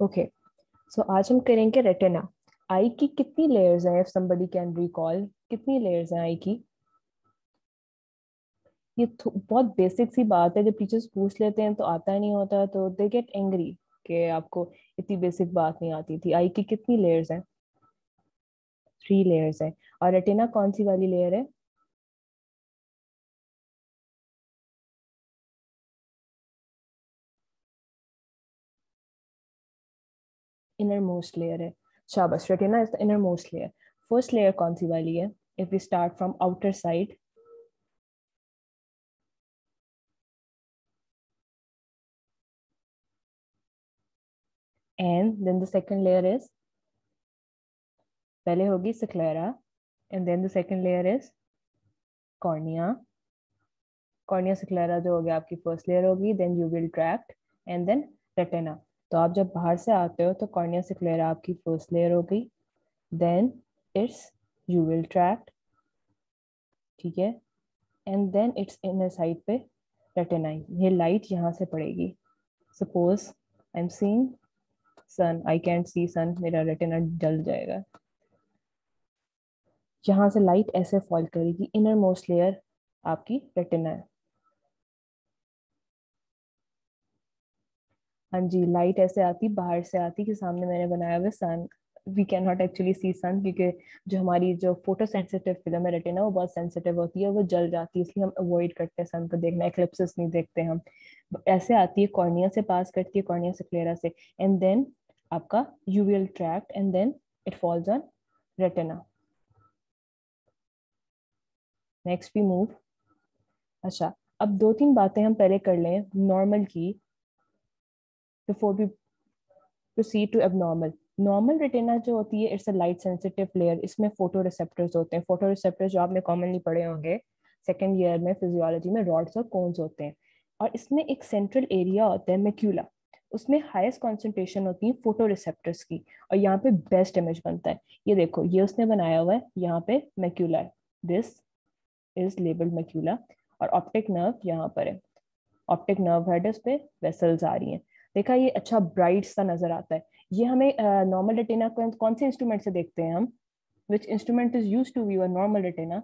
Okay, सो आज हम करेंगे रेटिना। आई की कितनी लेयर्स हैं? इफ समबडी कैन रिकॉल, कितनी लेयर्स हैं आई की? ये बहुत बेसिक सी बात है, जब टीचर्स पूछ लेते हैं तो आता नहीं होता तो दे गेट एंग्री कि आपको इतनी बेसिक बात नहीं आती थी। आई की कितनी लेयर्स हैं? 3 लेयर्स हैं। और रेटिना कौन सी वाली लेयर है? इनर मोस्ट लेयर है। शाबाश, retina is the inner most layer. First layer कौन सी वाली है? If we start from outer side, and then the second layer is, पहले होगी sclera, and then the second layer is cornea. Cornea sclera जो हो गया आपकी फर्स्ट लेयर होगी, then uveal tract, and then retina. तो आप जब बाहर से आते हो तो कॉर्निया स्क्लेरा आपकी फर्स्ट लेयर हो गई, देन इट्स यूविल ट्रैक्ट, ठीक है, and then it's inner side पे रेटिना। ये लाइट यहाँ से पड़ेगी। Suppose I am seeing sun, I can't see sun, मेरा रेटिना जल जाएगा। यहाँ से लाइट ऐसे फॉल करेगी, इनर मोस्ट लेयर आपकी रेटिना है। हाँ जी, लाइट ऐसे आती, बाहर से आती कि सामने मैंने बनाया हुआ sun. We can not actually see sun, क्योंकि जो हमारी जो फोटो सेंसिटिव फिल्म है रेटिना, वो बहुत सेंसिटिव होती है, वो जल जाती है, इसलिए हम अवॉइड करते हैं सन को देखना, एक्लिप्सिस नहीं देखते हम। ऐसे आती है, कॉर्निया से पास करती है, कॉर्निया से क्लेरा से, एंड देन आपका uveal tract, and then it falls on retina. Next we move. अच्छा, अब 2-3 बातें हम पहले कर लें नॉर्मल की, before we proceed to abnormal. Normal retina जो होती है, it's a light sensitive layer. इसमें फोटो रिसेप्टर्स होते हैं। फोटो रिसेप्टर्स जो आपने कॉमनली पढ़े होंगे सेकेंड ईयर में फिजियोलॉजी में, रॉड्स और कोन्स होते हैं। और इसमें एक सेंट्रल एरिया होता है मैक्यूला, उसमें हाईएस्ट कॉन्सेंट्रेशन होती है फोटो रिसेप्टर्स की, और यहाँ पे बेस्ट इमेज बनता है। ये देखो, ये उसने बनाया हुआ है, यहाँ पे मैक्यूला है, दिस इज लेबल्ड मैक्यूला, और ऑप्टिक नर्व यहाँ पर है। ऑप्टिक नर्व हेड, उस पे वेसल्स आ रही हैं। देखा, ये अच्छा ब्राइट सा नजर आता है। ये हमें नॉर्मल रेटिना को कौन से इंस्ट्रूमेंट से देखते हैं हम? Which instrument is use to view a normal retina?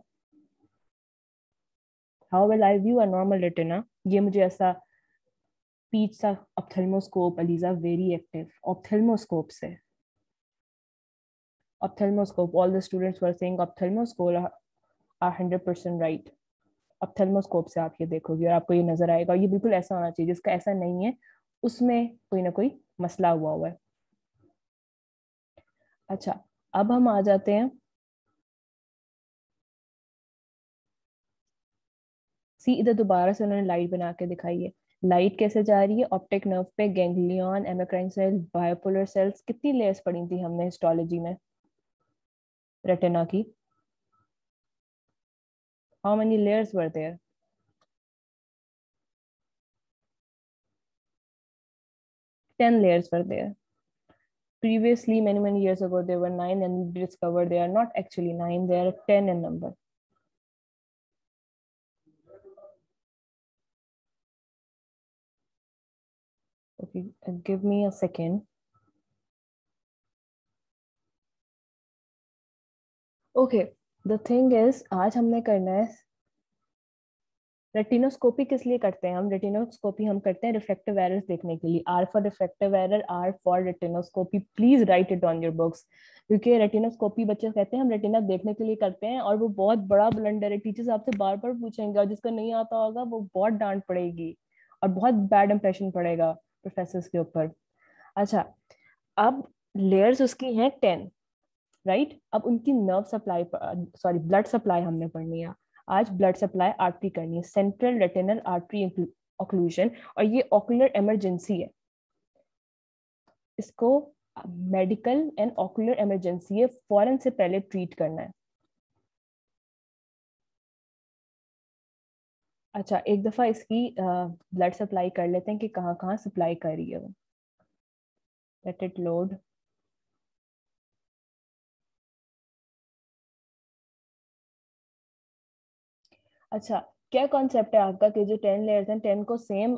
How will I view a normal retina? ये मुझे ऐसा पीच सा ophthalmoscope, Aliza very active, ophthalmoscope से। Ophthalmoscope, all the students were saying ophthalmoscope are 100% right. Ophthalmoscope से आप ये देखोगे और आपको ये नजर आएगा, और ये बिल्कुल ऐसा होना चाहिए, जिसका ऐसा नहीं है उसमें कोई ना कोई मसला हुआ हुआ है। अच्छा, अब हम आ जाते हैं, सी इधर दोबारा से उन्होंने लाइट बना के दिखाई है। लाइट कैसे जा रही है? ऑप्टिक नर्व पे ganglion, amacrine cells, bipolar cells. कितनी लेयर्स पढ़ी थी हमने हिस्टोलॉजी में रेटिना की? How many layers were there? 10 layers were there. Previously, many years ago, there were 9, and we discovered they are not actually 9, they are 10 in number. Okay, give me a second. Okay, the thing is, आज हमने करना है retinoscopy. किस लिए करते हैं हम retinoscopy? हम करते हैं रिफ्लेक्टिव एरर्स देखने के लिए। R for reflective error, R for retinoscopy. Please write it on your books, क्योंकि रेटिनोस्कोपी बच्चे कहते हैं हम रेटिना देखने के लिए करते हैं, और वो बहुत बड़ा ब्लंडर है। टीचर्स आपसे बार बार पूछेंगे, और जिसका नहीं आता होगा वो बहुत डांट पड़ेगी, और बहुत बैड इंप्रेशन पड़ेगा प्रोफेसर्स के ऊपर। अच्छा, अब लेयर्स उसकी हैं 10, राइट? अब उनकी nerve supply, sorry blood supply हमने पढ़नी है आज। ब्लड सप्लाई आर्टरी करनी है, सेंट्रल रेटिनल आर्टरी ऑक्लूजन, और ये ऑकुलर इमरजेंसी है। इसको मेडिकल एंड ऑकुलर इमरजेंसी है, फौरन से पहले ट्रीट करना है। अच्छा, एक दफा इसकी ब्लड सप्लाई कर लेते हैं कि कहाँ कहाँ सप्लाई कर रही है वो। Let it load. अच्छा, क्या कॉन्सेप्ट है आपका कि जो 10 लेयर्स हैं, 10 को सेम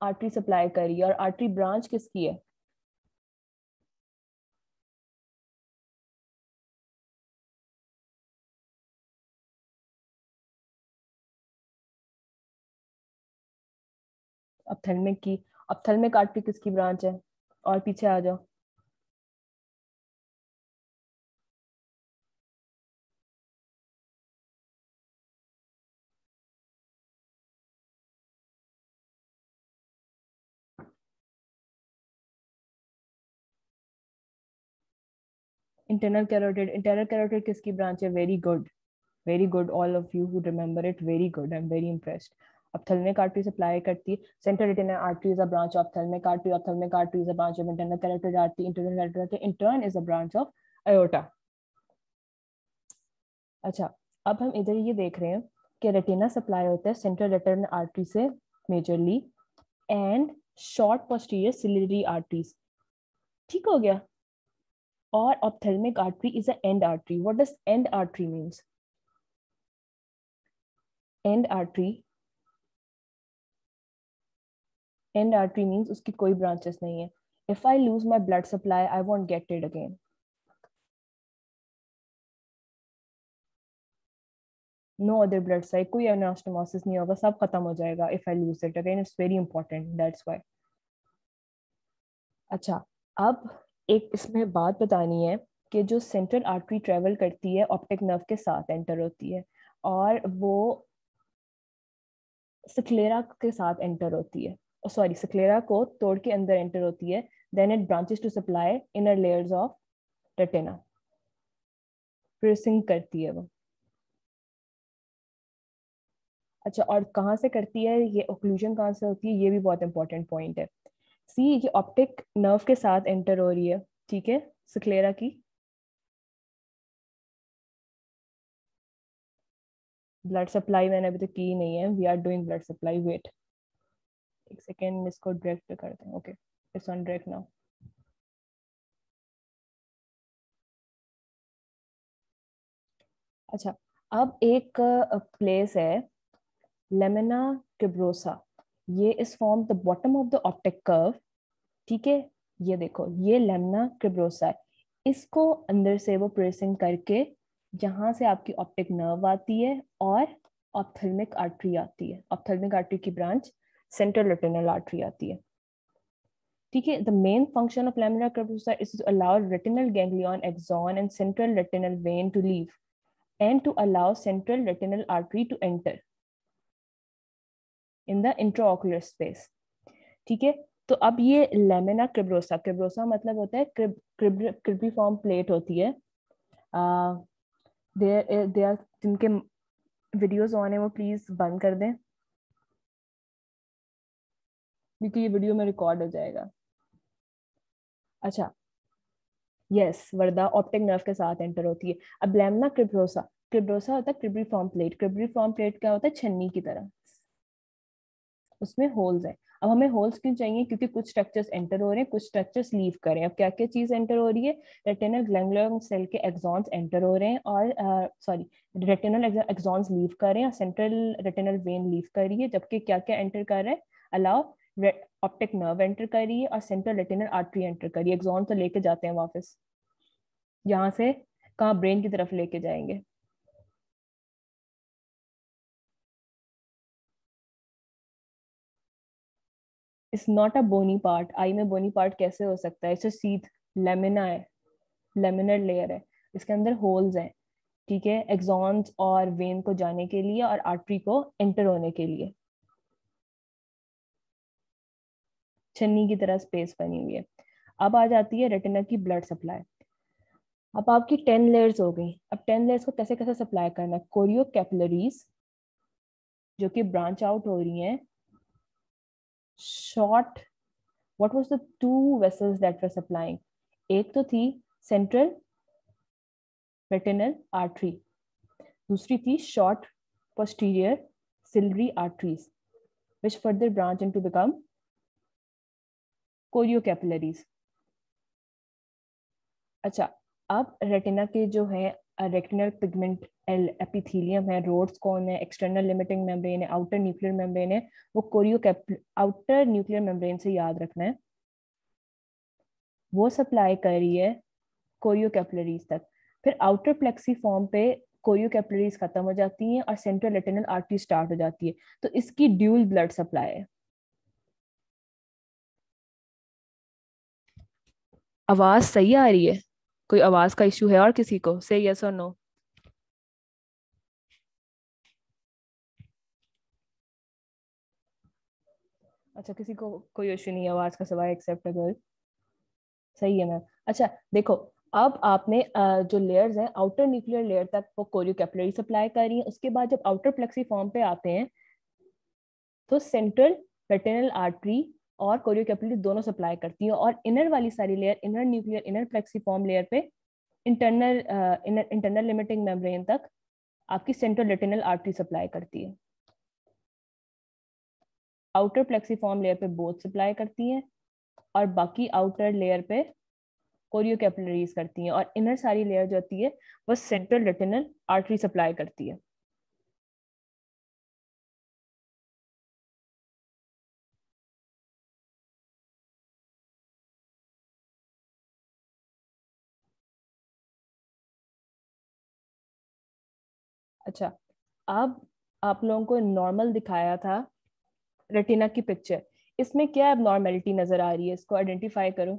आर्टरी सप्लाई करी है, और आर्टरी ब्रांच किसकी है? ऑप्थेल्मिक की। ऑप्थेल्मिक आर्टरी किसकी ब्रांच है? और पीछे आ जाओ। Internal carotid. इंटरनल कैरोटिड किसकी ब्रांच है? Very good, very good, all of you who remember it, very good, I am very impressed. Ophthalmic artery supply करती है। Central retinal artery is a branch of ophthalmic artery. Ophthalmic artery is a branch of internal carotid artery. Internal carotid artery in turn is a branch of aorta. अच्छा, अब हम इधर ये देख रहे हैं कि रेटिना सप्लाई होता है सेंट्रल रेटिनल आर्टरी से majorly, and short posterior ciliary arteries. ठीक हो गया। और ophthalmic artery is a end artery. What does end artery means? End artery, end artery means उसकी कोई ब्रांचेस नहीं है। If I lose my blood supply I won't get it again. No other blood side, कोई anastomosis नहीं होगा, सब खत्म हो जाएगा if I lose it again. It's very important, that's why. अच्छा, अब एक इसमें बात बतानी है कि जो सेंट्रल आर्टरी ट्रेवल करती है ऑप्टिक नर्व के साथ एंटर होती है, और वो स्क्लेरा के साथ एंटर होती है, सॉरी स्क्लेरा को तोड़ के अंदर एंटर होती है। Then it branches to supply inner layers of retina, फिर सिंक करती है वो। अच्छा, और कहाँ से करती है ये, ओक्लूजन कहाँ से होती है, ये भी बहुत इंपॉर्टेंट पॉइंट है। सी, ये ऑप्टिक नर्व के साथ एंटर हो रही है, ठीक है, स्क्लेरा की। ब्लड सप्लाई मैंने अभी तक की नहीं है, we are doing blood supply, wait एक सेकेंड, इसको डायरेक्ट करते हैं। Okay, it's on direct now. अच्छा, अब एक प्लेस है लेमिना ट्यूबरोसा, ये is form the bottom of the optic curve. ठीक है, ये देखो, ये लेमिना ट्यूबरोसा है। इसको अंदर से वो प्रेसिंग करके जहां से आपकी ऑप्टिक नर्व आती है और ऑप्थेल्मिक आर्टरी आती है, ऑप्थेल्मिक आर्टरी की ब्रांच सेंट्रल रेटिनल आर्टरी आती है। ठीक है, the main function of lamina curves is to allow retinal ganglion axon and central retinal vein to leave and to allow central retinal artery to enter in the intraocular space। ठीक है, तो अब ये lamina क्रिब्रोसा, क्रिब्रोसा मतलब होता है cribriform plate होती है। देयर जिनके वीडियोस ऑन है वो प्लीज बंद कर दें, क्योंकि ये वीडियो में रिकॉर्ड हो जाएगा। अच्छा, यस वर्दा, ऑप्टिक नर्व के साथ एंटर होती है। अब लेमिना क्रिब्रोसा, क्रिब्रोसा होता है क्रिब्रिफॉर्म प्लेट। क्रिब्रिफॉर्म प्लेट क्या होता है? छन्नी की तरह, उसमें होल्स हैं। अब हमें होल्स क्यों चाहिए? क्योंकि कुछ स्ट्रक्चर्स एंटर हो रहे हैं, कुछ स्ट्रक्चर्स लीव कर रहे हैं। अब क्या क्या चीज एंटर हो रही है? रेटिनल ग्लैंडुलर सेल के एक्सॉन्स एंटर हो रहे हैं, और सॉरी, रेटिनल एक्सॉन्स लीव कर रहे हैं और सेंट्रल रेटिनल वेन लीव कर रही है। जबकि क्या क्या एंटर कर रहा है? अलाउ, ऑप्टिक नर्व एंटर कर रही है और सेंट्रल रेटिनल आर्टरी एंटर कर रही है। एक्सॉन तो लेके जाते हैं वापस, यहाँ से कहाँ? ब्रेन की तरफ लेके जाएंगे। It's not a bony part. I mean bony part कैसे हो सकता है? इट्स सीध, लेमिना है, लेमिनर लेयर है, इसके अंदर होल्स हैं। ठीक है, एक्सॉन्स और वेन को जाने के लिए और आर्टरी को एंटर होने के लिए छन्नी की तरह स्पेस बनी हुई है। अब आ जाती है रेटिना की ब्लड सप्लाई। अब आपकी 10 लेयर्स हो गई। अब 10 लेयर्स को कैसे कैसे सप्लाई करना है? कोरियो कैपिलरीज जो कि ब्रांच आउट हो रही हैं। Short, what was the two vessels that were supplying? एक तो थी सेंट्रल रेटिनल आर्टरी, दूसरी थी short posterior ciliary arteries which further branch into become choriocapillaries। अच्छा, अब रेटिना के जो है रेटिनल पिगमेंट एपिथेलियम है, रोड्स कौन है, एक्सटर्नल लिमिटिंग मेम्ब्रेन है, आउटर न्यूक्लियर मेम्ब्रेन है, वो कोरियो आउटर न्यूक्लियर मेम्ब्रेन से याद रखना है, वो सप्लाई कर रही है कोरियो कैपिलरीज तक। फिर आउटर प्लेक्सी फॉर्म पे कोरियो कैपिलरीज खत्म हो जाती हैं और सेंट्रल रेटिनल आर्टरी स्टार्ट हो जाती है। तो इसकी ड्यूल ब्लड सप्लाई है। आवाज सही आ रही है? कोई आवाज का इशू है और किसी को? से यस और नो। अच्छा, किसी को कोई इशू नहीं है आवाज का सिवाय एक्सेप्टेबल? सही है मैम। अच्छा देखो, अब आपने जो लेयर्स हैं आउटर न्यूक्लियर लेयर तक वो कोरियो कैपिलरी सप्लाई कर रही है। उसके बाद जब आउटर प्लेक्सी फॉर्म पे आते हैं तो सेंट्रल रेटिनल आर्टरी और कोरियो कैपिलरी दोनों सप्लाई करती है, और इनर वाली सारी layer, inner nuclear inner plexi form layer पे इंटरनल इंटरनल लिमिटिंग मेम्ब्रेन तक आपकी सेंट्रल रेटिनल आर्टरी सप्लाई करती है। आउटर प्लेक्सीफॉर्म लेयर पे बोथ सप्लाई करती हैं, और बाकी आउटर लेयर पे कोरियो कैपिलरीज करती हैं, और इनर सारी लेयर जो होती है वो सेंट्रल रेटिनल आर्टरी सप्लाई करती है। अच्छा, अब आप लोगों को नॉर्मल दिखाया था रेटिना की पिक्चर, इसमें क्या एबनॉर्मेलिटी नजर आ रही है? इसको आइडेंटिफाई करो।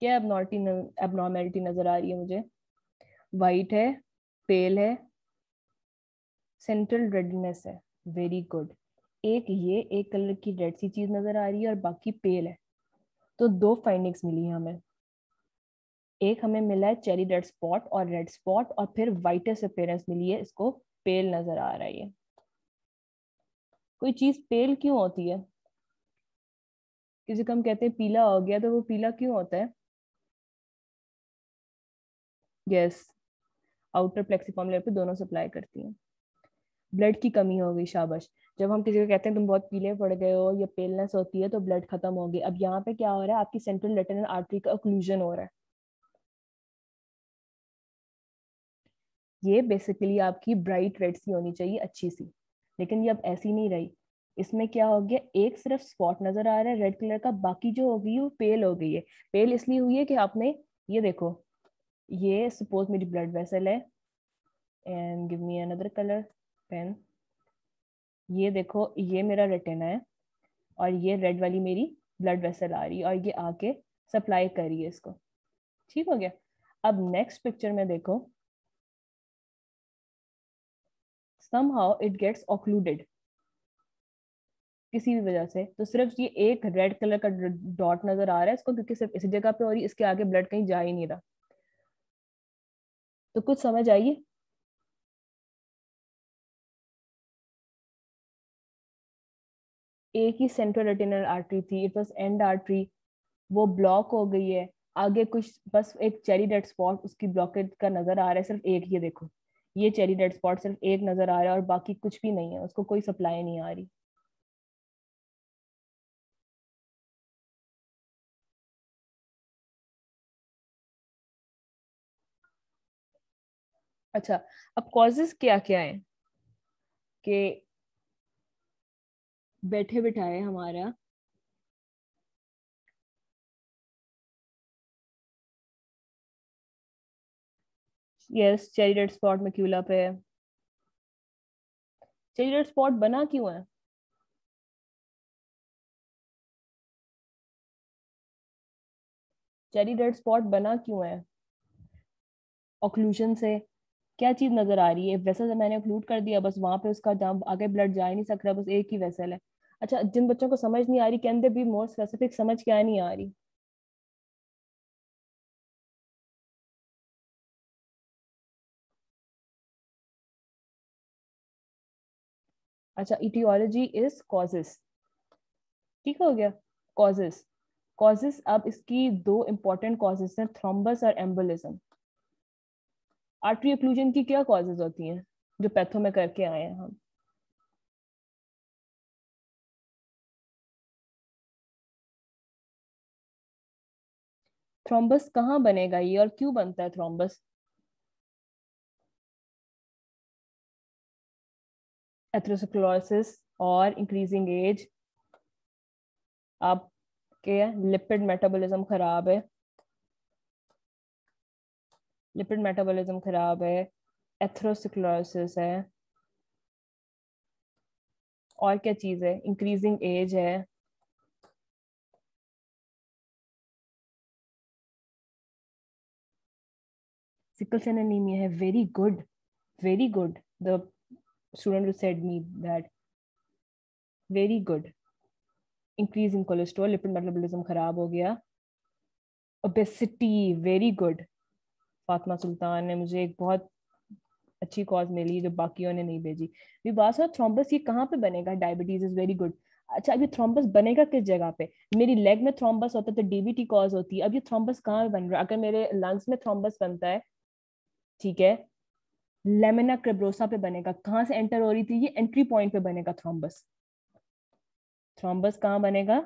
क्या एबनॉर्मेलिटी नजर आ रही है मुझे? वाइट है, पेल है, सेंट्रल रेडनेस है। Very good. एक ये एक कलर की रेड सी चीज नजर आ रही है और बाकी पेल है। तो दो फाइंडिंग्स मिली हैं हमें। एक हमें मिला है चेरी रेड स्पॉट और रेड स्पॉट, और फिर वाइटेस्ट अपीयरेंस मिली है, इसको पेल नजर आ रहा है ये। कोई चीज पेल क्यों होती है? किसी को हम कहते हैं पीला हो गया, तो वो पीला क्यों होता है? यस, आउटर प्लेक्सिफॉर्म लेयर पे दोनों सप्लाई करती हैं। ब्लड की कमी हो गई, शाबाश। जब हम किसी को कहते हैं तुम बहुत पीले पड़ गए हो, या पेलनेस होती है, तो ब्लड खत्म हो गई। अब यहाँ पे क्या हो रहा है, आपकी सेंट्रल रेटिनल आर्टरी का ओक्लूजन हो रहा है। ये बेसिकली आपकी ब्राइट रेड सी होनी चाहिए, अच्छी सी, लेकिन ये अब ऐसी नहीं रही। इसमें क्या हो गया, एक सिर्फ स्पॉट नजर आ रहा है रेड कलर का, बाकी जो हो गई है वो पेल हो गई है। पेल इसलिए हुई है कि आपने, ये देखो, ये सपोज मेरी ब्लड वेसल है, and give me another colour pen. ये देखो, ये मेरा रेटिना है, और ये रेड वाली मेरी ब्लड वेसल आ रही है, और ये आके सप्लाई कर रही है इसको। ठीक हो गया। अब नेक्स्ट पिक्चर में देखो, somehow it gets occluded किसी भी वजह से। तो सिर्फ ये एक रेड कलर का डॉट नजर आ रहा है इसको, क्योंकि सिर्फ इसी जगह पे हो रही है, इसके आगे ब्लड कहीं जा ही नहीं रहा। तो कुछ समझ आइए। एक ही सेंट्रल रेटिनल आर्टरी थी, इट वाज एंड आर्टरी, वो ब्लॉक हो गई है। आगे कुछ बस एक चेरी डेड स्पॉट उसकी ब्लॉकेज का नजर आ रहा है, सिर्फ एक। ये देखो, ये चेरी डेड स्पॉट सिर्फ एक नजर आ रहा है, और बाकी कुछ भी नहीं है, उसको कोई सप्लाई नहीं आ रही। अच्छा, अब कॉजेस क्या क्या है कि बैठे बिठाए हमारा, yes cherry red spot macula पे है। चेरी रेड स्पॉट बना क्यों है? चेरी रेड स्पॉट बना क्यों है? ऑक्लूजन से। क्या चीज नजर आ रही है? वेसल से मैंने ऑक्लूड कर दिया, बस वहां पे उसका जहाँ आगे ब्लड जा ही नहीं सक रहा, बस एक ही वेसल है। अच्छा, जिन बच्चों को समझ नहीं आ रही, can they be more specific? समझ क्या नहीं आ रही? अच्छा, इटियोलॉजी इज कॉजेस। ठीक हो गया। Causes, causes. अब इसकी दो इंपॉर्टेंट कॉजेस हैं, थ्रोम्बस और एम्बोलिज्म। आर्टरी ओक्लूजन की क्या कॉजेज होती हैं जो पैथो में करके आए हैं हम? थ्रोम्बस कहाँ बनेगा ये, और क्यों बनता है थ्रोम्बस? एथेरोस्क्लेरोसिस और इंक्रीजिंग एज, आपके लिपिड मेटाबॉलिज्म खराब है, लिपिड मेटाबॉलिज्म खराब है, एथेरोस्क्लेरोसिस है, और क्या चीज है, इंक्रीजिंग एज है, सिकल सेल एनीमिया है, very good, very good, the student who said me that, very good, increase in cholesterol, lipid metabolism खराब हो गया, ओबेसिटी, वेरी गुड। फातिमा सुल्तान ने मुझे एक बहुत अच्छी कॉज मिली जो बाकियों ने नहीं भेजी। भी बात है थ्रोम्बस, ये कहाँ पे बनेगा, डायबिटीज इज वेरी गुड। अच्छा, अब ये थ्रोम्बस बनेगा किस जगह पे, मेरी लेग में थ्रोम्बस होता है तो डीबीटी कॉज होती है, अब ये थ्रोम्बस कहाँ पे बन रहा है, अगर मेरे लंग्स में थ्रोम्बस बनता है, ठीक है, लेमिना क्रेब्रोसा पे बनेगा, कहाँ से एंटर हो रही थी, ये एंट्री पॉइंट पे बनेगा थ्रोम्बस। थ्रोम्बस कहाँ बनेगा,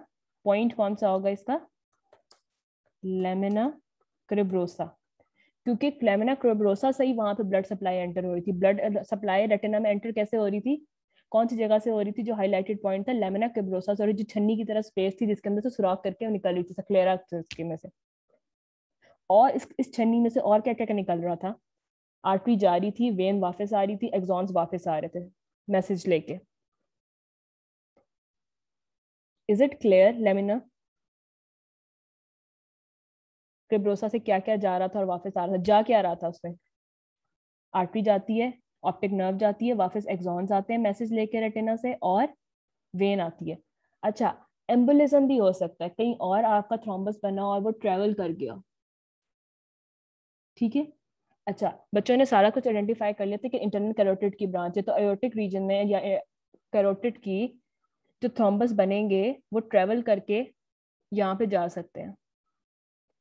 पॉइंट कौन सा होगा इसका, लेमिना क्रेब्रोसा, क्योंकि लेमिना क्रेब्रोसा से ही वहां पे ब्लड सप्लाई एंटर हो रही थी। ब्लड सप्लाई रेटिना में एंटर कैसे हो रही थी, कौन सी जगह से हो रही थी, जो हाईलाइटेड पॉइंट था लेमिना क्रेब्रोसा से, और जो छन्नी की तरह स्पेस थी जिसके अंदर से सुराख करके वो निकल रही थी सक्लेरा में से। और इस छन्नी में से और क्या क्या निकल रहा था, आर्टरी जा रही थी, वेन वापस आ रही थी, एक्सॉन्स वापस आ रहे थे मैसेज लेके। इज इट क्लियर, लेमिना क्रेब्रोसा से क्या क्या जा रहा था और वापस आ रहा था, जा क्या रहा था उसमें, आर्टरी जाती है, ऑप्टिक नर्व जाती है, वापस एक्सॉन्स आते हैं मैसेज लेके रेटिना से, और वेन आती है। अच्छा, एम्बोलिज्म भी हो सकता है, कहीं और आपका थ्रोम्बस बना और वो ट्रेवल कर गया, ठीक है। अच्छा, बच्चों ने सारा कुछ आइडेंटिफाई कर लिया था कि इंटरनल कैरोटिड की ब्रांच है, तो एयोर्टिक रीजन में या कैरोटिड की जो थ्रोम्बस बनेंगे वो ट्रेवल करके यहाँ पे जा सकते हैं,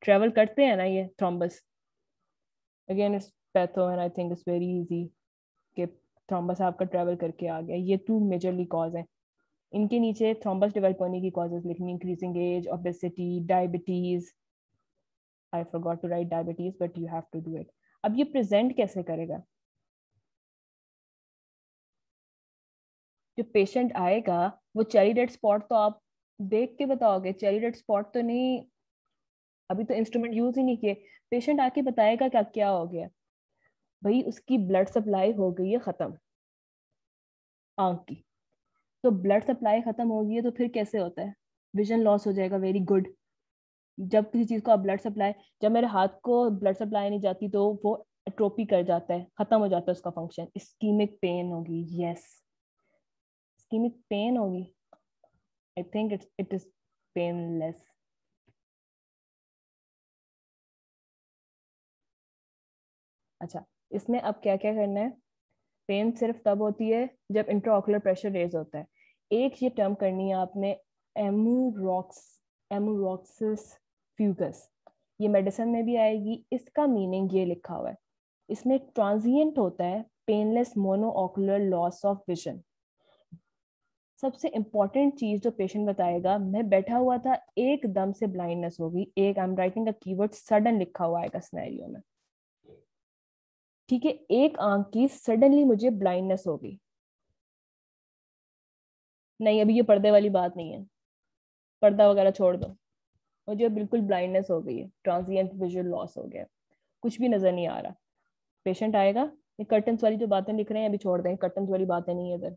ट्रेवल करते हैं ना ये thrombus. Again it's patho and I think it's very easy कि थ्रोम्बस आपका ट्रेवल करके आ गया। ये टू मेजरली कॉज है, इनके नीचे थ्रोम्बस डेवलप होने की कॉजेज लिखनी, increasing age, obesity, diabetes, I forgot to write diabetes but you have to do it. अब ये प्रेजेंट कैसे करेगा, जो पेशेंट आएगा वो चेरी रेड स्पॉट तो आप देख के बताओगे, चेरी रेड स्पॉट तो नहीं, अभी तो इंस्ट्रूमेंट यूज ही नहीं किए, पेशेंट आके बताएगा क्या क्या हो गया, भाई उसकी ब्लड सप्लाई हो गई है खत्म आंख की, तो ब्लड सप्लाई खत्म हो गई है तो फिर कैसे होता है, विजन लॉस हो जाएगा, वेरी गुड। जब किसी चीज को आप ब्लड सप्लाई, जब मेरे हाथ को ब्लड सप्लाई नहीं जाती तो वो एट्रोपी कर जाता है, खत्म हो जाता है उसका फंक्शन, इस्कीमिक पेन होगी, यस, इस्कीमिक पेन होगी, I think it is painless. अच्छा, इसमें अब क्या क्या करना है, पेन सिर्फ तब होती है जब इंट्राऑकुलर प्रेशर रेज होता है। एक ये टर्म करनी है आपने, एमुरॉक्स, एमुरॉक्सिस फ्यूगस, ये मेडिसिन में भी आएगी, इसका मीनिंग ये लिखा हुआ है, इसमें ट्रांजिएंट होता है पेनलेस मोनोऑकुलर लॉस ऑफ विजन। सबसे इंपॉर्टेंट चीज जो पेशेंट बताएगा, मैं बैठा हुआ था एकदम से ब्लाइंडनेस हो गई, एक I am writing the keyword sudden लिखा हुआ आएगा सिनेरियो में, ठीक है, एक आंख की सडनली मुझे ब्लाइंडनेस हो गई, नहीं अभी ये पर्दे वाली बात नहीं है, पर्दा वगैरह छोड़ दो, मुझे बिल्कुल ब्लाइंडनेस हो गई है, ट्रांजिएंट विजुअल लॉस हो गया, कुछ भी नजर नहीं आ रहा। पेशेंट आएगा, ये कर्टन्स वाली जो बातें लिख रहे हैं अभी छोड़ दें, कर्टन्स वाली बातें नहीं है इधर,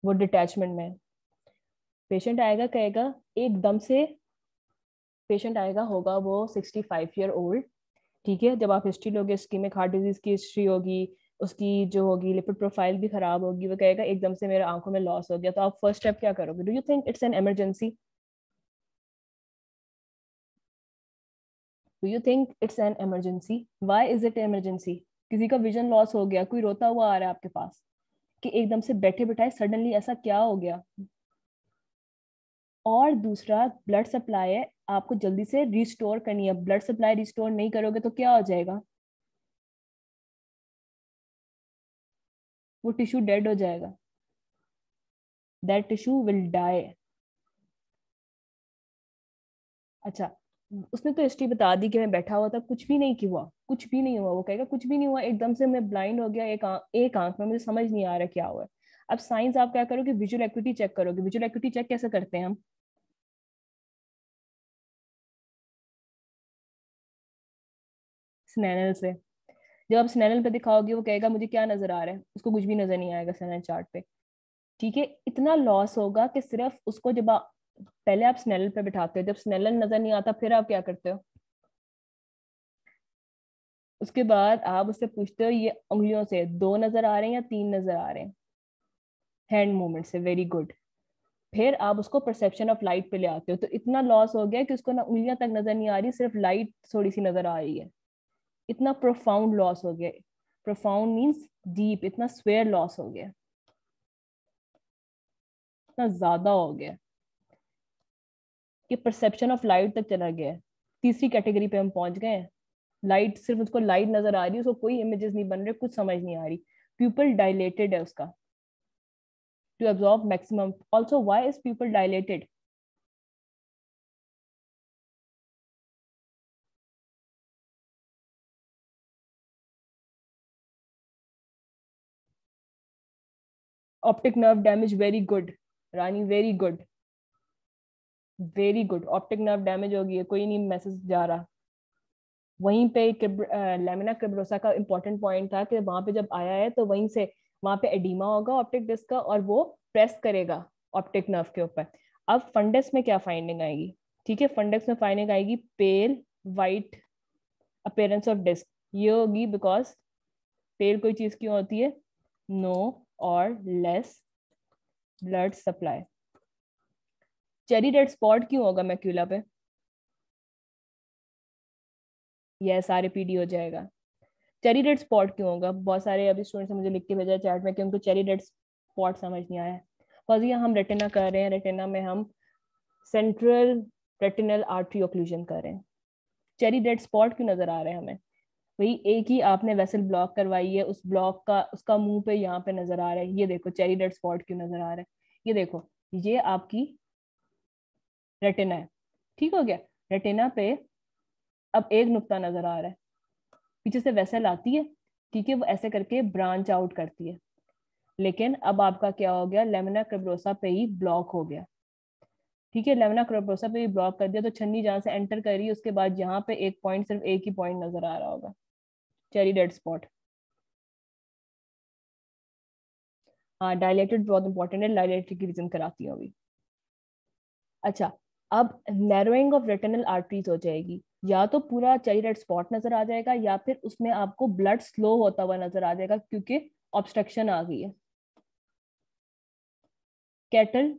वो डिटैचमेंट में। पेशेंट आएगा कहेगा एकदम से, पेशेंट आएगा होगा वो 65 ईयर ओल्ड, ठीक है, जब आप हिस्ट्री लोगे इस्कीमिक हार्ट डिजीज की हिस्ट्री होगी, उसकी जो होगी लिपिड प्रोफाइल भी खराब होगी, वो कहेगा एकदम से मेरे आंखों में लॉस हो गया, तो आप फर्स्ट स्टेप क्या करोगे, do you think it's an emergency, do you think it's an emergency, why is it emergency, किसी का विजन लॉस हो गया, कोई रोता हुआ आ रहा है आपके पास, कि एकदम से बैठे बिठाए सडनली ऐसा क्या हो गया, और दूसरा ब्लड सप्लाई है, आपको जल्दी से रिस्टोर करनी है, ब्लड सप्लाई रिस्टोर नहीं करोगे तो क्या हो जाएगा, वो टिश्यू डेड हो जाएगा, दैट टिश्यू विल डाई। अच्छा, उसने तो हिस्ट्री बता दी कि मैं बैठा हुआ था, कुछ भी नहीं हुआ, कुछ भी नहीं हुआ, वो कहेगा कुछ भी नहीं हुआ, एकदम से मैं ब्लाइंड हो गया, एक आंख में, मुझे समझ नहीं आ रहा क्या हुआ है। अब साइंस आप क्या करोगे, विजुअल एक्टिविटी चेक करोगे, विजुअल एक्टिविटी चेक कैसे करते हैं हम, स्नैनल से, जब आप स्नैनल पे दिखाओगे वो कहेगा मुझे क्या नजर आ रहा है, उसको कुछ भी नजर नहीं आएगा स्नैनल चार्ट पे, ठीक है, इतना लॉस होगा कि सिर्फ उसको जब आप पहले आप स्नेल पे बिठाते हो, जब स्नेलन नजर नहीं आता फिर आप क्या करते हो? उसके बाद आप उससे पूछते हो ये उंगलियों से दो नजर आ रहे हैं या तीन नजर आ रहे हैं, हैंड मूवमेंट से, वेरी गुड। फिर आप उसको परसेप्शन ऑफ लाइट पे ले आते हो, तो इतना लॉस हो गया कि उसको ना उंगलियां तक नजर नहीं आ रही, सिर्फ लाइट थोड़ी सी नजर आ रही है। इतना प्रोफाउंड लॉस हो गया। प्रोफाउंड मीन्स डीप, इतना स्वेयर लॉस हो गया, इतना ज्यादा हो गया कि परसेप्शन ऑफ लाइट तक चला गया है। तीसरी कैटेगरी पे हम पहुंच गए हैं। लाइट, सिर्फ उसको लाइट नजर आ रही है, उसको कोई इमेजेस नहीं बन रहे, कुछ समझ नहीं आ रही। प्यूपल डायलेटेड है उसका, to absorb maximum. Also why is pupil dilated? Optic nerve damage, very good Rani, very good, very good. Optic nerve damage हो गई है, कोई नहीं मैसेज जा रहा। वहीं पे लेमिना क्रिब्रोसा का इंपॉर्टेंट पॉइंट था कि वहां पे जब आया है तो वहीं से वहां पे एडीमा होगा ऑप्टिक डिस्क का, और वो प्रेस करेगा ऑप्टिक नर्व के ऊपर। अब फंडस में क्या फाइंडिंग आएगी? ठीक है, फंडस में फाइंडिंग आएगी पेल वाइट अपीयरेंस ऑफ डिस्क। ये होगी बिकॉज पेल कोई चीज क्यों होती है? नो और less blood supply. Cherry red spot क्यों होगा मैक्यूला पे? यह सारे पीडी हो जाएगा। चेरी रेड स्पॉट क्यों होगा? बहुत सारे अभी स्टूडेंट्स ने मुझे लिख के भेजा है चैट में कि उनको चेरी रेड स्पॉट समझ नहीं आया। फौजिया, हम रेटिना कर रहे हैं, रेटिना में हम सेंट्रल रेटिनल आर्टरी ओक्लूजन कर रहे हैं। चेरी रेड स्पॉट क्यों नजर आ रहे हैं हमें? वही एक ही आपने वेसल ब्लॉक करवाई है, उस ब्लॉक का उसका मुंह पे यहाँ पे नजर आ रहा है। ये देखो चेरी रेड स्पॉट क्यों नजर आ रहा है। ये देखो, ये आपकी रेटिना है, ठीक हो गया। रेटिना पे अब एक नुक्ता नजर आ रहा है, पीछे से वेसल आती है, ठीक है, वो ऐसे करके ब्रांच आउट करती है। लेकिन अब आपका क्या हो गया? लेमिना क्रिब्रोसा पे ही ब्लॉक हो गया। ठीक है, लेमिना क्रिब्रोसा पे ही ब्लॉक कर दिया, तो छन्नी जहां से एंटर कर रही है उसके बाद यहाँ पे एक पॉइंट, सिर्फ एक ही पॉइंट नजर आ रहा होगा, चेरी डेड स्पॉट। हाँ, डायलेटेड बहुत इंपॉर्टेंट है, डायलेटेड की रीजन कराती हूँ अभी। अच्छा, अब नैरोइंग ऑफ रेटिनल आर्टरीज हो जाएगी। या तो पूरा चेरी रेड स्पॉट नजर आ जाएगा, या फिर उसमें आपको ब्लड स्लो होता हुआ नजर आ जाएगा क्योंकि ऑब्स्ट्रक्शन आ गई है। कैटल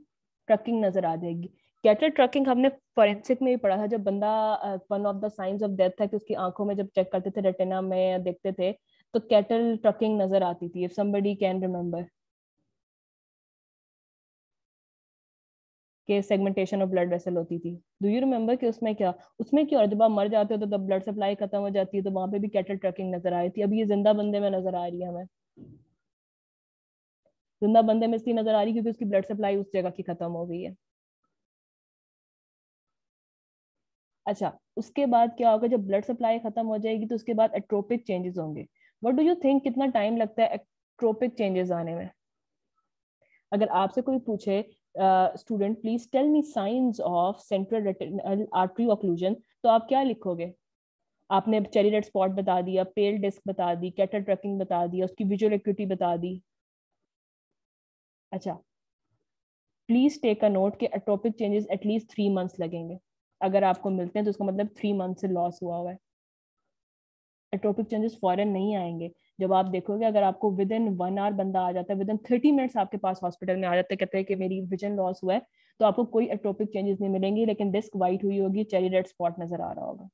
ट्रकिंग नजर आ जाएगी। कैटल ट्रकिंग हमने फॉरेंसिक में भी पढ़ा था, जब बंदा one of the science of death है कि उसकी आंखों में जब चेक करते थे रेटिना में देखते थे, तो कैटल ट्रकिंग नजर आती थी, इफ समबडी कैन रिमेम्बर, कि सेगमेंटेशन ऑफ ब्लड वेसल होती थी। डू यू रिमेम्बर कि उसमें क्या, उसमें क्या, जब आप मर जाते हो तो तब ब्लड सप्लाई खत्म हो जाती है, तो वहां पे भी कैटल ट्रकिंग नजर आई थी। अभी ये जिंदा बंदे में नजर आ रही है हमें। जिंदा बंदे में इसलिए नजर आ रही है क्योंकि उसकी ब्लड सप्लाई उस जगह की खत्म हो गई है। अच्छा, उसके बाद क्या होगा? जब ब्लड सप्लाई खत्म हो जाएगी तो उसके बाद एट्रोपिक चेंजेस होंगे। व्हाट डू यू थिंक, कितना टाइम लगता है एट्रोपिक चेंजेस आने में? अगर आपसे कोई पूछे student please tell me signs of central retinal artery occlusion, तो आप क्या लिखोगे? आपने चेरी रेड स्पॉट बता दिया, पेल डिस्क बता दी, कैटर ट्रैकिंग बता दिया, उसकी विजुअल एक्यूटी बता दी। अच्छा, प्लीज टेक अ नोट कि एट्रोपिक चेंजेस एटलीस्ट 3 मंथ्स लगेंगे। अगर आपको मिलते हैं तो उसका मतलब 3 मंथ से लॉस हुआ हुआ है। एट्रोपिक चेंजेस फॉरन नहीं आएंगे। जब आप देखोगे, अगर आपको विद इन 1 आवर बंदा आ जाता है, विद इन 30 मिनट्स आपके पास हॉस्पिटल में आ जाते हैं, कहते हैं कि मेरी विजन लॉस हुआ है, तो आपको कोई एट्रोपिक चेंजेस नहीं मिलेंगी, लेकिन डिस्क वाइट हुई होगी, चेरी रेड स्पॉट नजर आ रहा होगा।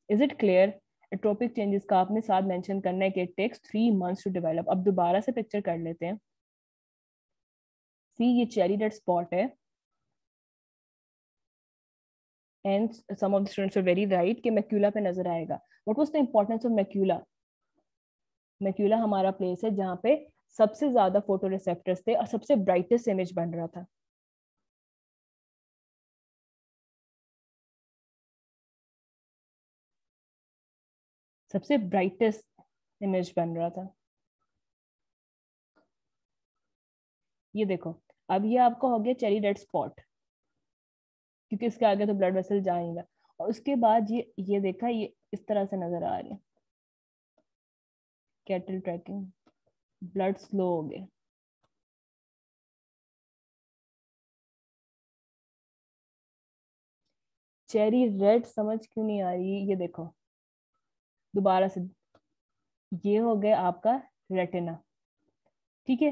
Is it clear? Atrophic changes का आपने साथ मेंशन करना है कि it takes 3 months to develop. अब दोबारा से पिक्चर कर लेते हैं। सी, ये चेरी रेड स्पॉट है, and some of the students are very right कि मैक्यूला पे नजर आएगा। What was the importance of macula? Macula हमारा प्लेस है जहाँ पे सबसे ज्यादा फोटो रिसेप्टर्स थे और सबसे ब्राइटेस्ट इमेज बन रहा था। सबसे ब्राइटेस्ट इमेज बन रहा था। ये देखो, अब ये आपका हो गया चेरी रेड स्पॉट, क्योंकि इसके आगे तो ब्लड वेसल जाएगा। और उसके बाद ये देखा, ये इस तरह से नजर आ रही है, कैटल ट्रैकिंग, ब्लड स्लो हो गया। चेरी रेड समझ क्यों नहीं आ रही? ये देखो दोबारा से, ये हो गया आपका रेटिना, ठीक है।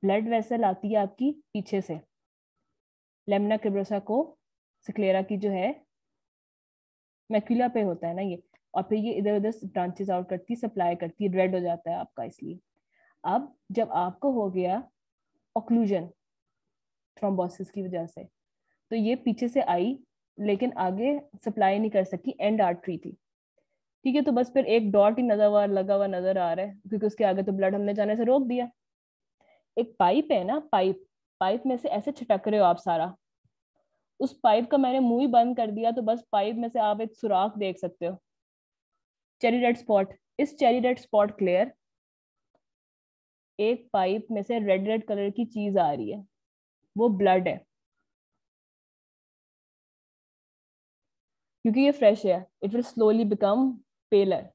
ब्लड वेसल आती है आपकी पीछे से, लेमिना क्रिब्रोसा को सिक्लेरा की जो है मैक्यूला पे होता है ना ये, और फिर ये इधर उधर ब्रांचेस आउट करती, सप्लाई करती, रेड हो जाता है आपका इसलिए। अब जब आपको हो गया ऑक्लूजन थ्रोम्बोसिस की वजह से, तो ये पीछे से आई लेकिन आगे सप्लाई नहीं कर सकी, एंड आर्टरी थी, ठीक है। तो बस फिर एक डॉट ही नजर हुआ, लगा हुआ नजर आ रहा है, क्योंकि उसके आगे तो ब्लड हमने जाने से रोक दिया। एक पाइप है ना, पाइप, पाइप में से ऐसे छिटक रहे हो आप सारा, उस पाइप का मैंने मुंह ही बंद कर दिया, तो बस पाइप में से आप एक सुराख देख सकते हो, चेरी रेड स्पॉट। इस चेरी रेड स्पॉट क्लियर, एक पाइप में से रेड रेड कलर की चीज आ रही है, वो ब्लड है, क्योंकि ये फ्रेश है, it will slowly become paler,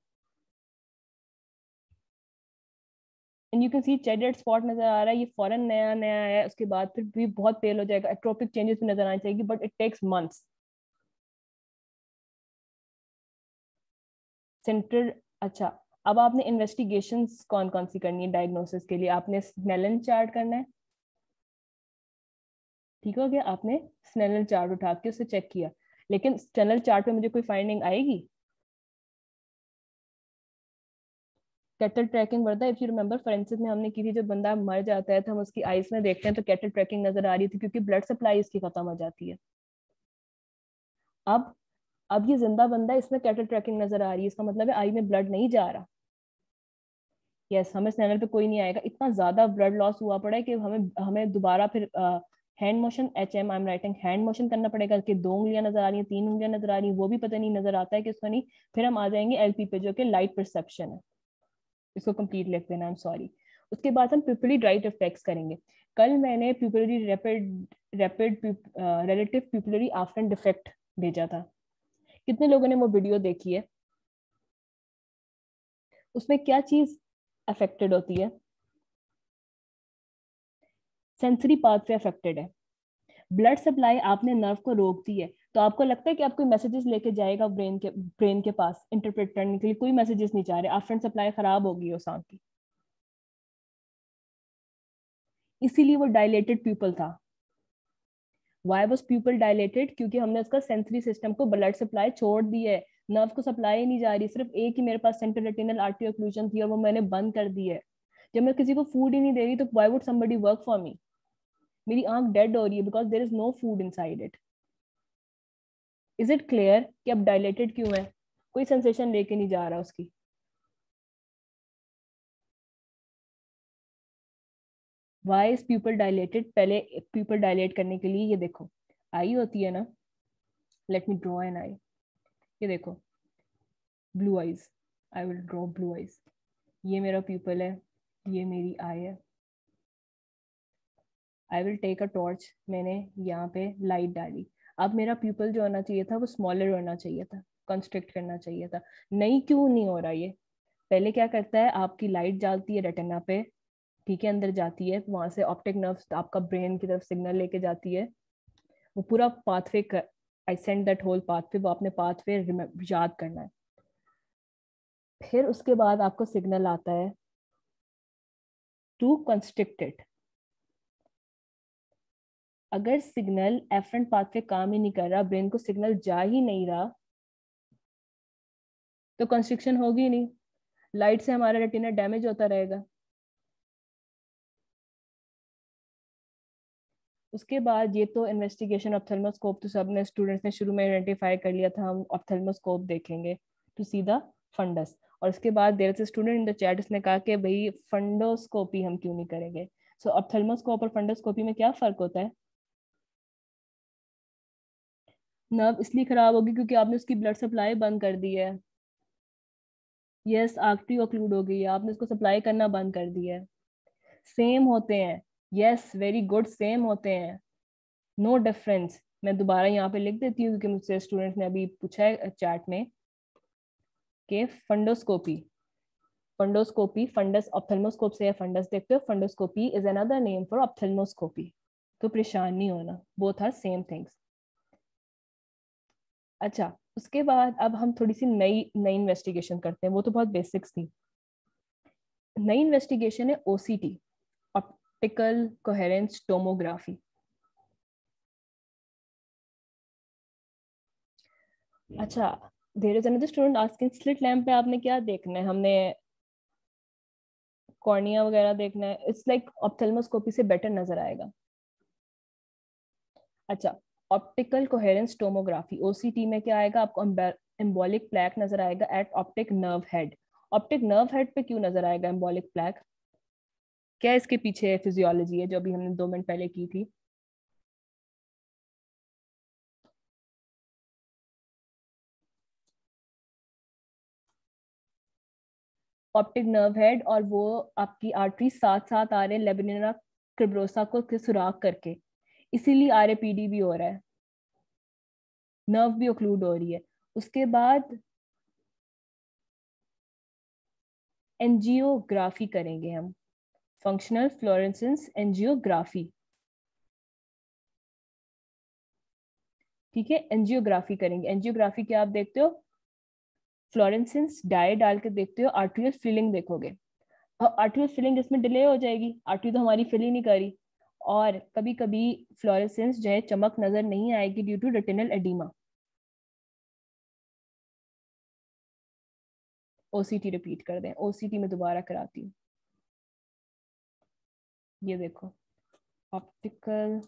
and you can see cherry red spot नजर आ रहा है, ये फॉरन नया नया है, उसके बाद फिर भी बहुत पेल हो जाएगा, एट्रोपिक चेंजेस भी नजर आनी चाहिए, but it takes months. Central, अच्छा, अब आपने इन्वेस्टिगेशंस कौन कौन सी करनी है डायग्नोसिस के लिए? आपने स्नेलन चार्ट करना है, ठीक हो गया, आपने स्नेलन चार्ट उठा के उसे चेक किया, लेकिन स्नेलन चार्ट पे मुझे कोई फाइंडिंग आएगी? कैटल ट्रैकिंग बढ़ता है, इफ यू रिमेंबर फोरेंसिक में हमने की थी, जब बंदा मर जाता है तो हम उसकी आइज में देखते हैं तो कैटल ट्रैकिंग नजर आ रही थी, क्योंकि ब्लड सप्लाई इसकी खत्म हो जाती है। अब अब ये जिंदा बंदा है, इसमें कैटल ट्रैकिंग नजर आ रही है, इसका मतलब है आई में ब्लड नहीं जा रहा। यस, हमें स्नैनर पे कोई नहीं आएगा, इतना ज्यादा ब्लड लॉस हुआ पड़ा है कि हमें हमें दोबारा फिर hand motion, HM I am writing, hand motion करना पड़ेगा कि 2 उंगलियां नजर आ रही हैं, 3 उंगलियां नजर आ रही हैं, वो भी पता नहीं नजर आता है कि उसको नहीं। फिर हम आ जाएंगे LP पे, जो कि लाइट परसेप्शन है, इसको कंप्लीट लिख देना, आई एम सॉरी। उसके बाद हम प्यूपिली ड्राइट रिफ्लेक्स करेंगे। कल मैंने pupillary rapid rapid relative pupillary afternoon defect भेजा था, कितने लोगों ने वो वीडियो देखी है? उसमें क्या चीज अफेक्टेड होती है? सेंसरी पाथवे अफेक्टेड है। ब्लड सप्लाई आपने नर्व को रोक दी है, तो आपको लगता है कि आप कोई मैसेजेस लेके जाएगा ब्रेन के पास इंटरप्रेट करने के लिए? कोई मैसेजेस नहीं जा रहे, आफ्टरन सप्लाई खराब हो गई उस आंख की, इसीलिए वो डायलेटेड प्यूपल था। Why was pupil dilated? क्योंकि हमने उसका सेंसरी सिस्टम को ब्लड सप्लाई छोड़ दी है, नर्व को सप्लाई ही नहीं जा रही, सिर्फ एक ही मेरे पास सेंट्रल रेटिनल आर्टरी ऑक्लूजन थी और वो मैंने बंद कर दी है। जब मैं किसी को फूड ही नहीं दे रही तो why would somebody work for me? मेरी आंख डेड हो रही है because there is no food inside it. Is it clear कि अब डायलेटेड क्यों है? कोई सेंसेशन लेके नहीं जा रहा उसकी। Why is pupil dilated? पहले पीपल डायलेट करने के लिए ये देखो, आई होती है ना, let me draw an eye, ये देखो blue eyes, I will draw blue eyes, ये मेरा पीपल है, ये मेरी आई है। I will take a torch, मैंने यहाँ पे लाइट डाली, अब मेरा पीपल जो होना चाहिए था वो स्मॉलर होना चाहिए था, कंस्ट्रिक्ट करना चाहिए था, नहीं क्यों नहीं हो रहा ये? पहले क्या करता है, आपकी लाइट डालती है रेटिना पे, ठीक है, अंदर जाती है, वहां से ऑप्टिक नर्व आपका ब्रेन की तरफ सिग्नल लेके जाती है, वो पूरा pathway, I send that whole pathway, वो आपने पाथवे याद करना है। फिर उसके बाद आपको सिग्नल आता है टू कंस्ट्रिक्ट इट। अगर सिग्नल एफरेंट पाथवे काम ही नहीं कर रहा, ब्रेन को सिग्नल जा ही नहीं रहा, तो कंस्ट्रिक्शन होगी नहीं, लाइट से हमारा रेटिना डैमेज होता रहेगा। उसके बाद ये तो इन्वेस्टिगेशन ऑप्थेल्मोस्कोप तो सबने स्टूडेंट्स ने शुरू में आइडेंटिफाई कर लिया था, हम ऑप्थेल्मोस्कोप देखेंगे टू सी द फंडस। और उसके बाद there is student in the chat, उसने कहा कि भाई फंडोस्कोपी हम क्यों नहीं करेंगे? सो ऑप्थेल्मोस्कोप और फंडोस्कोपी में क्या फर्क होता है? नर्व इसलिए खराब होगी क्योंकि आपने उसकी ब्लड सप्लाई बंद कर दी है। यस, आर्टरी ऑक्लूड हो गई है, आपने उसको सप्लाई करना बंद कर दिया है। सेम होते हैं, यस वेरी गुड, सेम होते हैं, नो डिफरेंस। मैं दोबारा यहाँ पे लिख देती हूँ क्योंकि मुझसे स्टूडेंट ने अभी पूछा है चैट में कि फंडोस्कोपी, फंडोस्कोपी फंडस ऑप्थेल्मोस्कोप से या फंडस देखते हो, fundoscopy is another name for ophthalmoscopy. तो परेशान नहीं होना, बोथ आर सेम थिंग्स। अच्छा, उसके बाद अब हम थोड़ी सी नई नई इन्वेस्टिगेशन करते हैं, वो तो बहुत बेसिक्स थी। नई इन्वेस्टिगेशन है ओसीटी, ऑप्टिकल कोहेरेंस टोमोग्राफी। अच्छा, there is another student asking slit lamp पे आपने क्या देखना है? हमने कॉर्निया वगैरह देखना है। इट्स लाइक ऑप्थेल्मोस्कोपी से बेटर नजर आएगा। अच्छा, ऑप्टिकल कोहेरेंस टोमोग्राफी ओसीटी में क्या आएगा आपको? एम्बोलिक प्लैक नजर आएगा at optic nerve head. Optic nerve head पे क्यों नजर आएगा एम्बोलिक प्लैक? क्या इसके पीछे फिजियोलॉजी है जो अभी हमने 2 मिनट पहले की थी? ऑप्टिक नर्व हेड, और वो आपकी आर्टरी साथ साथ आ रहे हैं लेबिनिना क्रिब्रोसा को सुराख करके, इसीलिए आरएपीडी भी हो रहा है, नर्व भी ओक्लूड हो रही है। उसके बाद एंजियोग्राफी करेंगे हम, फंक्शनल फ्लोरेसेंस एंजियोग्राफी। ठीक है, एंजियोग्राफी करेंगे। एंजियोग्राफी क्या आप देखते हो? फ्लोरेसेंस डाई डाल के देखते हो, आर्टेरियल फिलिंग देखोगे। और आर्टेरियल फिलिंग इसमें डिले हो जाएगी, आर्टरी तो हमारी फिल ही नहीं करी। और कभी कभी फ्लोरेसेंस जो है चमक नजर नहीं आएगी due to retinal oedema. OCT repeat कर दें, ओसीटी में दोबारा कराती हूँ। ये देखो, optical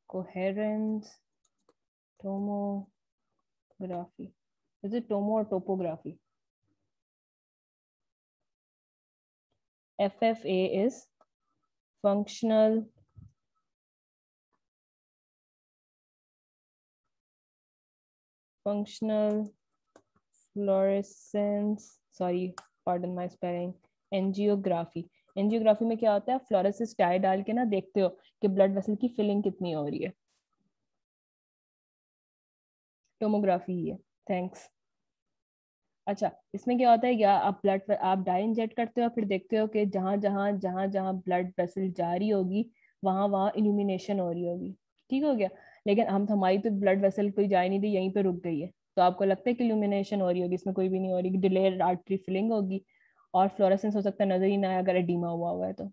coherence tomography, is it tomo और topography? FFA is functional fluorescence, sorry, pardon my spelling, angiography. Angiography में क्या होता है? फ्लोरेसिस डाई डाल के ना देखते हो कि ब्लड वेसल की फिलिंग कितनी हो रही है। टोमोग्राफी ही है। थैंक्स। अच्छा, इसमें क्या होता है, या आप ब्लड आप डाई इंजेक्ट करते हो, फिर देखते हो कि जहां जहां ब्लड वेसल जा रही होगी वहां वहां इल्यूमिनेशन हो रही होगी। ठीक हो गया। लेकिन हम हमारी तो ब्लड वेसल कोई जा ही नहीं दी, यहीं पे रुक गई है, तो आपको लगता है कि इल्यूमिनेशन हो रही होगी? इसमें कोई भी नहीं हो रही, डिलेड आर्टरी फिलिंग होगी। और फ्लोरेसेंस हो सकता है नजर ही ना आए अगर एडिमा हुआ हुआ है तो।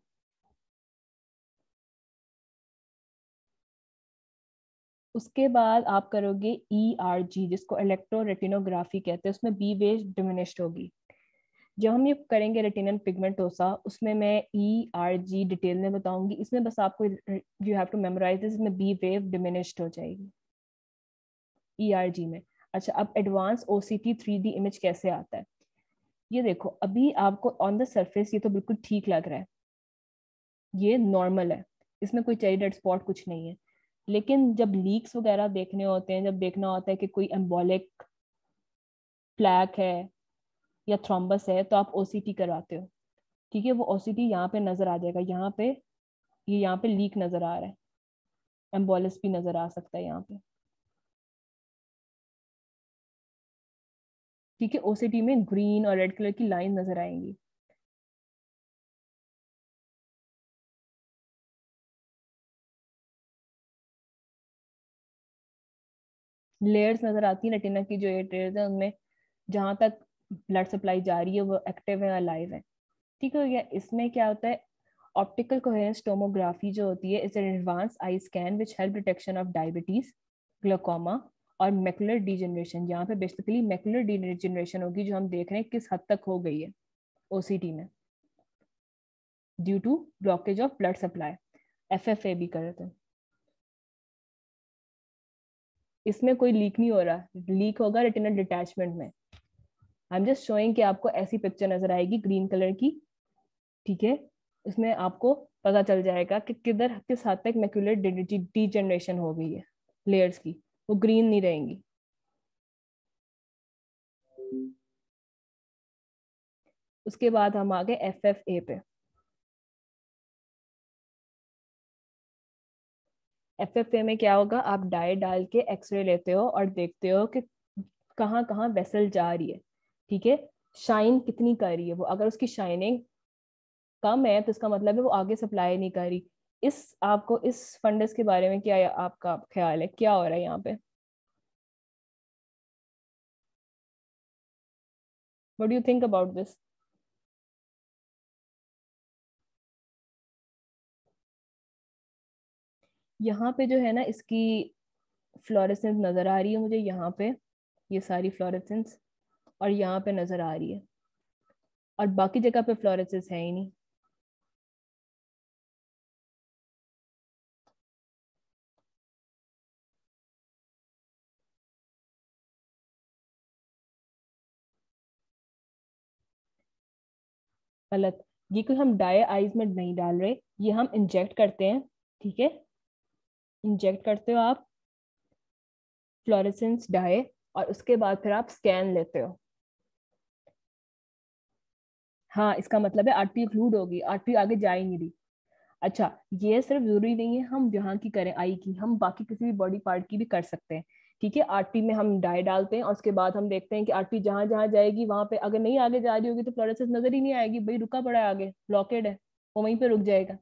उसके बाद आप करोगे ERG, जिसको इलेक्ट्रोरेटिनोग्राफी कहते हैं, उसमें बी वेव डिमिनिश्ड होगी। जब हम ये करेंगे रेटिनल पिगमेंटोसा, उसमें मैं ERG डिटेल में बताऊंगी। इसमें बस आपको you have to memorize this, इसमें बी वेव डिमिनिश्ड हो जाएगी ERG में। अच्छा, अब एडवांस OCT 3D इमेज कैसे आता है? ये देखो, अभी आपको ऑन द सरफेस ये तो बिल्कुल ठीक लग रहा है, ये नॉर्मल है, इसमें कोई चेरी डेड स्पॉट कुछ नहीं है। लेकिन जब लीक्स वगैरह देखने होते हैं, जब देखना होता है कि कोई एम्बोलिक प्लैक है या थ्रोम्बस है, तो आप OCT करवाते हो। ठीक है, वो OCT यहाँ पे नजर आ जाएगा, यहाँ पे, ये यहाँ पे लीक नजर आ रहा है, एम्बोलिस भी नजर आ सकता है यहाँ पे। ठीक है, OCT में ग्रीन और रेड कलर की लाइन नजर आएंगी। लेयर्स नजर आती है रेटिना की, जो 8 लेयर्स है उनमें जहां तक ब्लड सप्लाई जा रही है वो एक्टिव है, अलाइव है। ठीक हो गया। इसमें क्या होता है, ऑप्टिकल कोहेरेंस टोमोग्राफी जो होती है, is an advance I scan which help detection of diabetes, glaucoma और मैकुलर डिजेनरेशन। यहाँ पे बेसिकली मैकुलर डिजेनरेशन होगी, जो हम देख रहे हैं किस हद तक हो गई है OCT में, due to blockage of blood supply. FFA भी करते हैं। इसमें कोई लीक नहीं हो रहा, लीक होगा रेटिनल डिटैचमेंट में। आई एम जस्ट शोइंग कि आपको ऐसी पिक्चर नजर आएगी ग्रीन कलर की। ठीक है, इसमें आपको पता चल जाएगा कि किधर किस हद तक मैक्यूलर डिजेनरेशन हो गई है लेयर्स की, वो ग्रीन नहीं रहेंगी। उसके बाद हम आ गए FFA पे। FFA में क्या होगा, आप डाई डाल के एक्सरे लेते हो और देखते हो कि कहाँ कहाँ वेसल जा रही है। ठीक है, शाइन कितनी कर रही है वो, अगर उसकी शाइनिंग कम है तो इसका मतलब है वो आगे सप्लाई नहीं कर रही। आपको इस फंडस के बारे में क्या आपका ख्याल है, क्या हो रहा है यहाँ पे? What do you think about this? यहाँ पे जो है ना इसकी फ्लोरेसेंस नजर आ रही है मुझे, यहाँ पे ये सारी फ्लोरेसेंस, और यहाँ पे नजर आ रही है, और बाकी जगह पे फ्लोरेसेंस है ही नहीं। गलत। ये कोई हम डाई आईज में नहीं डाल रहे, ये हम इंजेक्ट करते हैं, ठीक है? इंजेक्ट करते हो आप फ्लोरेसेंस डाई, और उसके बाद फिर आप स्कैन लेते हो। हाँ, इसका मतलब है आरटी इंक्लूड होगी, आरटी आगे जा ही नहीं रही। अच्छा, ये सिर्फ जरूरी नहीं है हम यहाँ की करें आई की, हम बाकी किसी भी बॉडी पार्ट की भी कर सकते हैं, ठीक है? आरटी में हम डाई डालते हैं और उसके बाद हम देखते हैं कि आरटी जहां जहां जाएगी वहां पे अगर नहीं आगे जा रही होगी तो फ्लोरेसेंस नजर ही नहीं आएगी, भाई रुका पड़ा है आगे, ब्लॉकेड है, वो वहीं पे रुक जाएगा।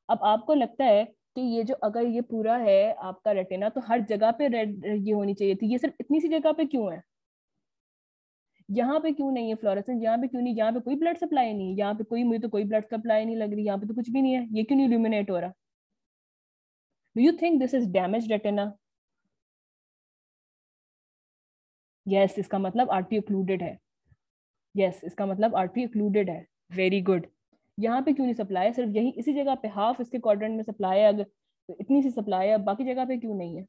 अब आपको लगता है कि ये जो अगर ये पूरा है आपका रेटिना तो हर जगह पे रेड ये होनी चाहिए थी, ये सिर्फ इतनी सी जगह पे क्यों है? यहाँ पे क्यों नहीं है फ्लोरेसेंस? यहाँ पे क्यों नहीं? यहाँ पे कोई ब्लड सप्लाई नहीं है, यहाँ पे कोई, मुझे तो कोई ब्लड सप्लाई नहीं लग रही, यहाँ पे तो कुछ भी नहीं है, ये क्यों नहीं इल्यूमिनेट हो रहा? Do you think this is damage retina? Yes, इसका मतलब आरटी ओक्लूडेड है। यस, इसका मतलब आरटी ओक्लूडेड है। Very good. यहाँ पे क्यों नहीं सप्लाई है? सिर्फ यही इसी जगह पे हाफ इसके क्वाड्रेंट में सप्लाई है, अगर तो इतनी सी सप्लाई है, बाकी जगह पे क्यों नहीं है?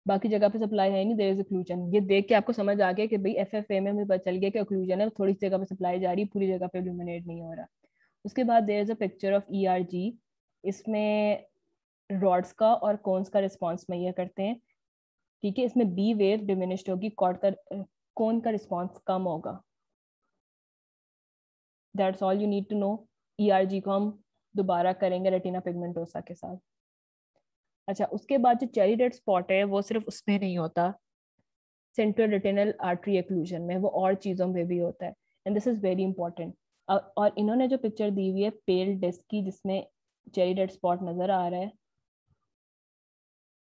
बाकी जगह पे सप्लाई है नहीं, देयर इज ओक्लूजन। ये देख के आपको समझ आ गया कि भाई एफएफए में मुझे पता चल गया कि ओक्लूजन है, थोड़ी सी जगह पे सप्लाई जा रही है, पूरी जगह पे इल्यूमिनेट नहीं हो रहा। उसके बाद there is a picture of ERG. इसमें रॉड्स का और कोन्स का रिस्पॉन्स मेजर करते हैं, ठीक है? इसमें बी वेव डिमिनिश्ड होगी, कॉर्ड का कोन का रिस्पॉन्स कम होगा। That's all you need to know. ERG को हम दोबारा करेंगे रेटिना पिगमेंटोसा के साथ। अच्छा, उसके बाद जो चेरी रेड स्पॉट है वो सिर्फ उसमें नहीं होता, सेंट्रल रेटिनल आर्टरी एक्लूजन में, वो और चीज़ों में भी होता है, and this is very important. और इन्होंने जो पिक्चर दी हुई है पेल डिस्क की जिसमें चेरी रेड स्पॉट नजर आ रहा है,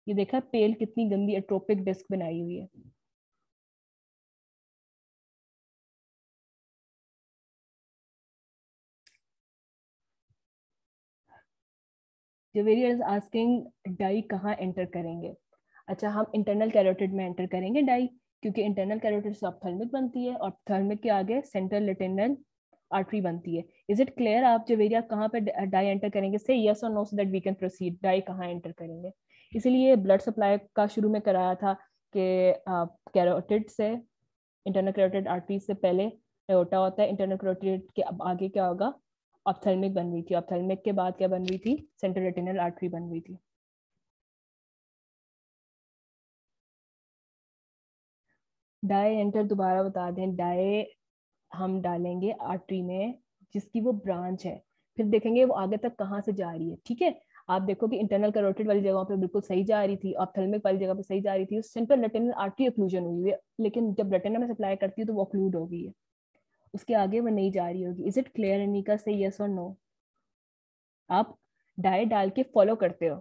ये देखा पेल कितनी गंदी एट्रोपिक डिस्क बनाई हुई है। जवेरिया इज आस्किंग डाई कहाँ एंटर करेंगे? अच्छा, हम इंटरनल कैरोटिड में एंटर करेंगे डाई, क्योंकि इंटरनल कैरोटिड से ऑप्थेल्मिक बनती है, और ऑप्थेल्मिक के आगे सेंट्रल रेटिनल आर्टरी बनती है। इज इट क्लियर आप जवेरिया कहाँ पे डाई एंटर करेंगे? से यस और no so that we can proceed. Dye कहाँ एंटर करेंगे? इसीलिए ब्लड सप्लाई का शुरू में कराया था कि कैरोटिड से, इंटरनल कैरोटिड आर्टरी से पहले एओर्टा होता है, इंटरनल कैरोटिड के अब आगे क्या होगा? ऑप्थेल्मिक बन रही थी, ऑप्थेल्मिक के बाद क्या बन रही थी? सेंट्रल रेटिनल आर्टरी बन रही थी। डाई एंटर दोबारा बता दें, डाई हम डालेंगे आर्टरी में जिसकी वो ब्रांच है, फिर देखेंगे वो आगे तक कहाँ से जा रही है, ठीक है? आप देखो कि इंटरनल कैरोटिड वाली जगह पे बिल्कुल सही जा रही थी, ऑप्थेल्मिक वाली जगह पे सही जा रही थी, सेंट्रल रेटिनल आर्टरी ओक्लूजन हुई है, लेकिन जब रेटिना में सप्लाई करती है तो वो ओक्लूड हो गई है, उसके आगे वो नहीं जा रही होगी। Is it clear Anika? से यस और नो। आप डाई डाल के फॉलो करते हो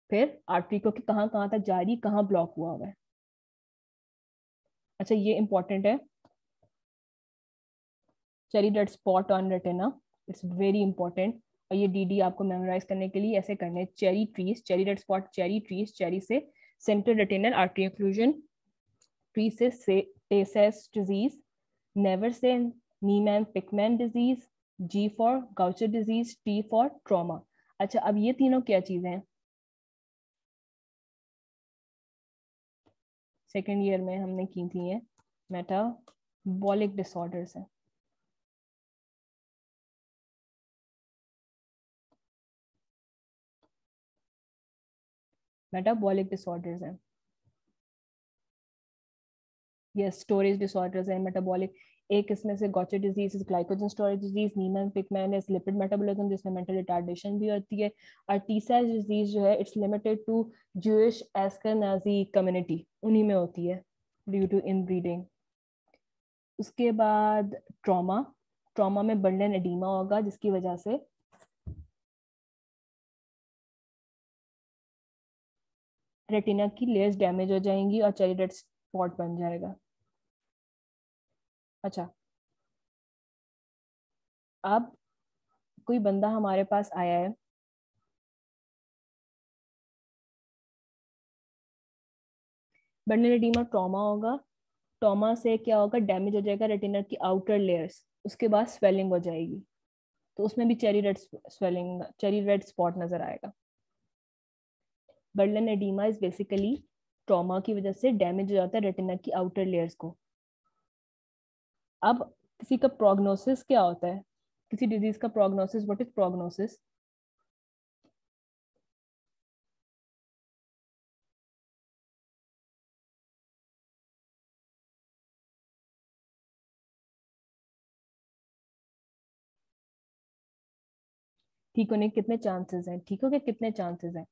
फिर आर्टरी को कि कहाँ कहाँ तक जा रही, कहाँ ब्लॉक हुआ हुआ है। अच्छा, ये इंपॉर्टेंट है, cherry red spot on retina, it's very important. और ये डीडी आपको मेमोराइज करने के लिए ऐसे करने, cherry trees, cherry red spot, cherry trees, cherry से central retinal artery occlusion, tree से टेसेस डिजीज, नेवर से Niemann Pick disease, G for Gaucher disease, T for trauma. अच्छा, अब ये तीनों क्या चीजें हैं? सेकेंड ईयर में हमने की थी ये मेटाबॉलिक डिसऑर्डर्स है। मेटाबॉलिक डिसऑर्डर्स है, ये स्टोरेज डिसऑर्डर्स है मेटाबॉलिक। एक इसमें से Gaucher disease is glycogen storage disease, Niemann Pick is lipid metabolism जिसमें मेंटल रिटार्डेशन भी होती है, और टीसा डिजीज जो है it's limited to Jewish Ashkenazi community, उन्हीं में होती है ड्यू टू इनब्रीडिंग। उसके बाद ट्रॉमा, ट्रॉमा में बंडन एडीमा होगा जिसकी वजह से रेटिना की लेयर्स डैमेज हो जाएंगी और चेरी रेड स्पॉट बन जाएगा। अच्छा, अब कोई बंदा हमारे पास आया है, बर्नियर एडीमा ट्रॉमा होगा, ट्रॉमा से क्या होगा, डैमेज हो जाएगा रेटिना की आउटर लेयर्स, उसके बाद स्वेलिंग हो जाएगी, तो उसमें भी cherry red swelling, cherry red spot नजर आएगा। Berlin oedema is basically trauma की वजह से डैमेज हो जाता है रेटिना की आउटर लेयर्स को। अब किसी का प्रोग्नोसिस क्या होता है, किसी डिजीज का प्रोग्नोसिस, व्हाट इज प्रोग्नोसिस? ठीक होने के कितने चांसेस हैं, ठीक हो गए कितने चांसेस हैं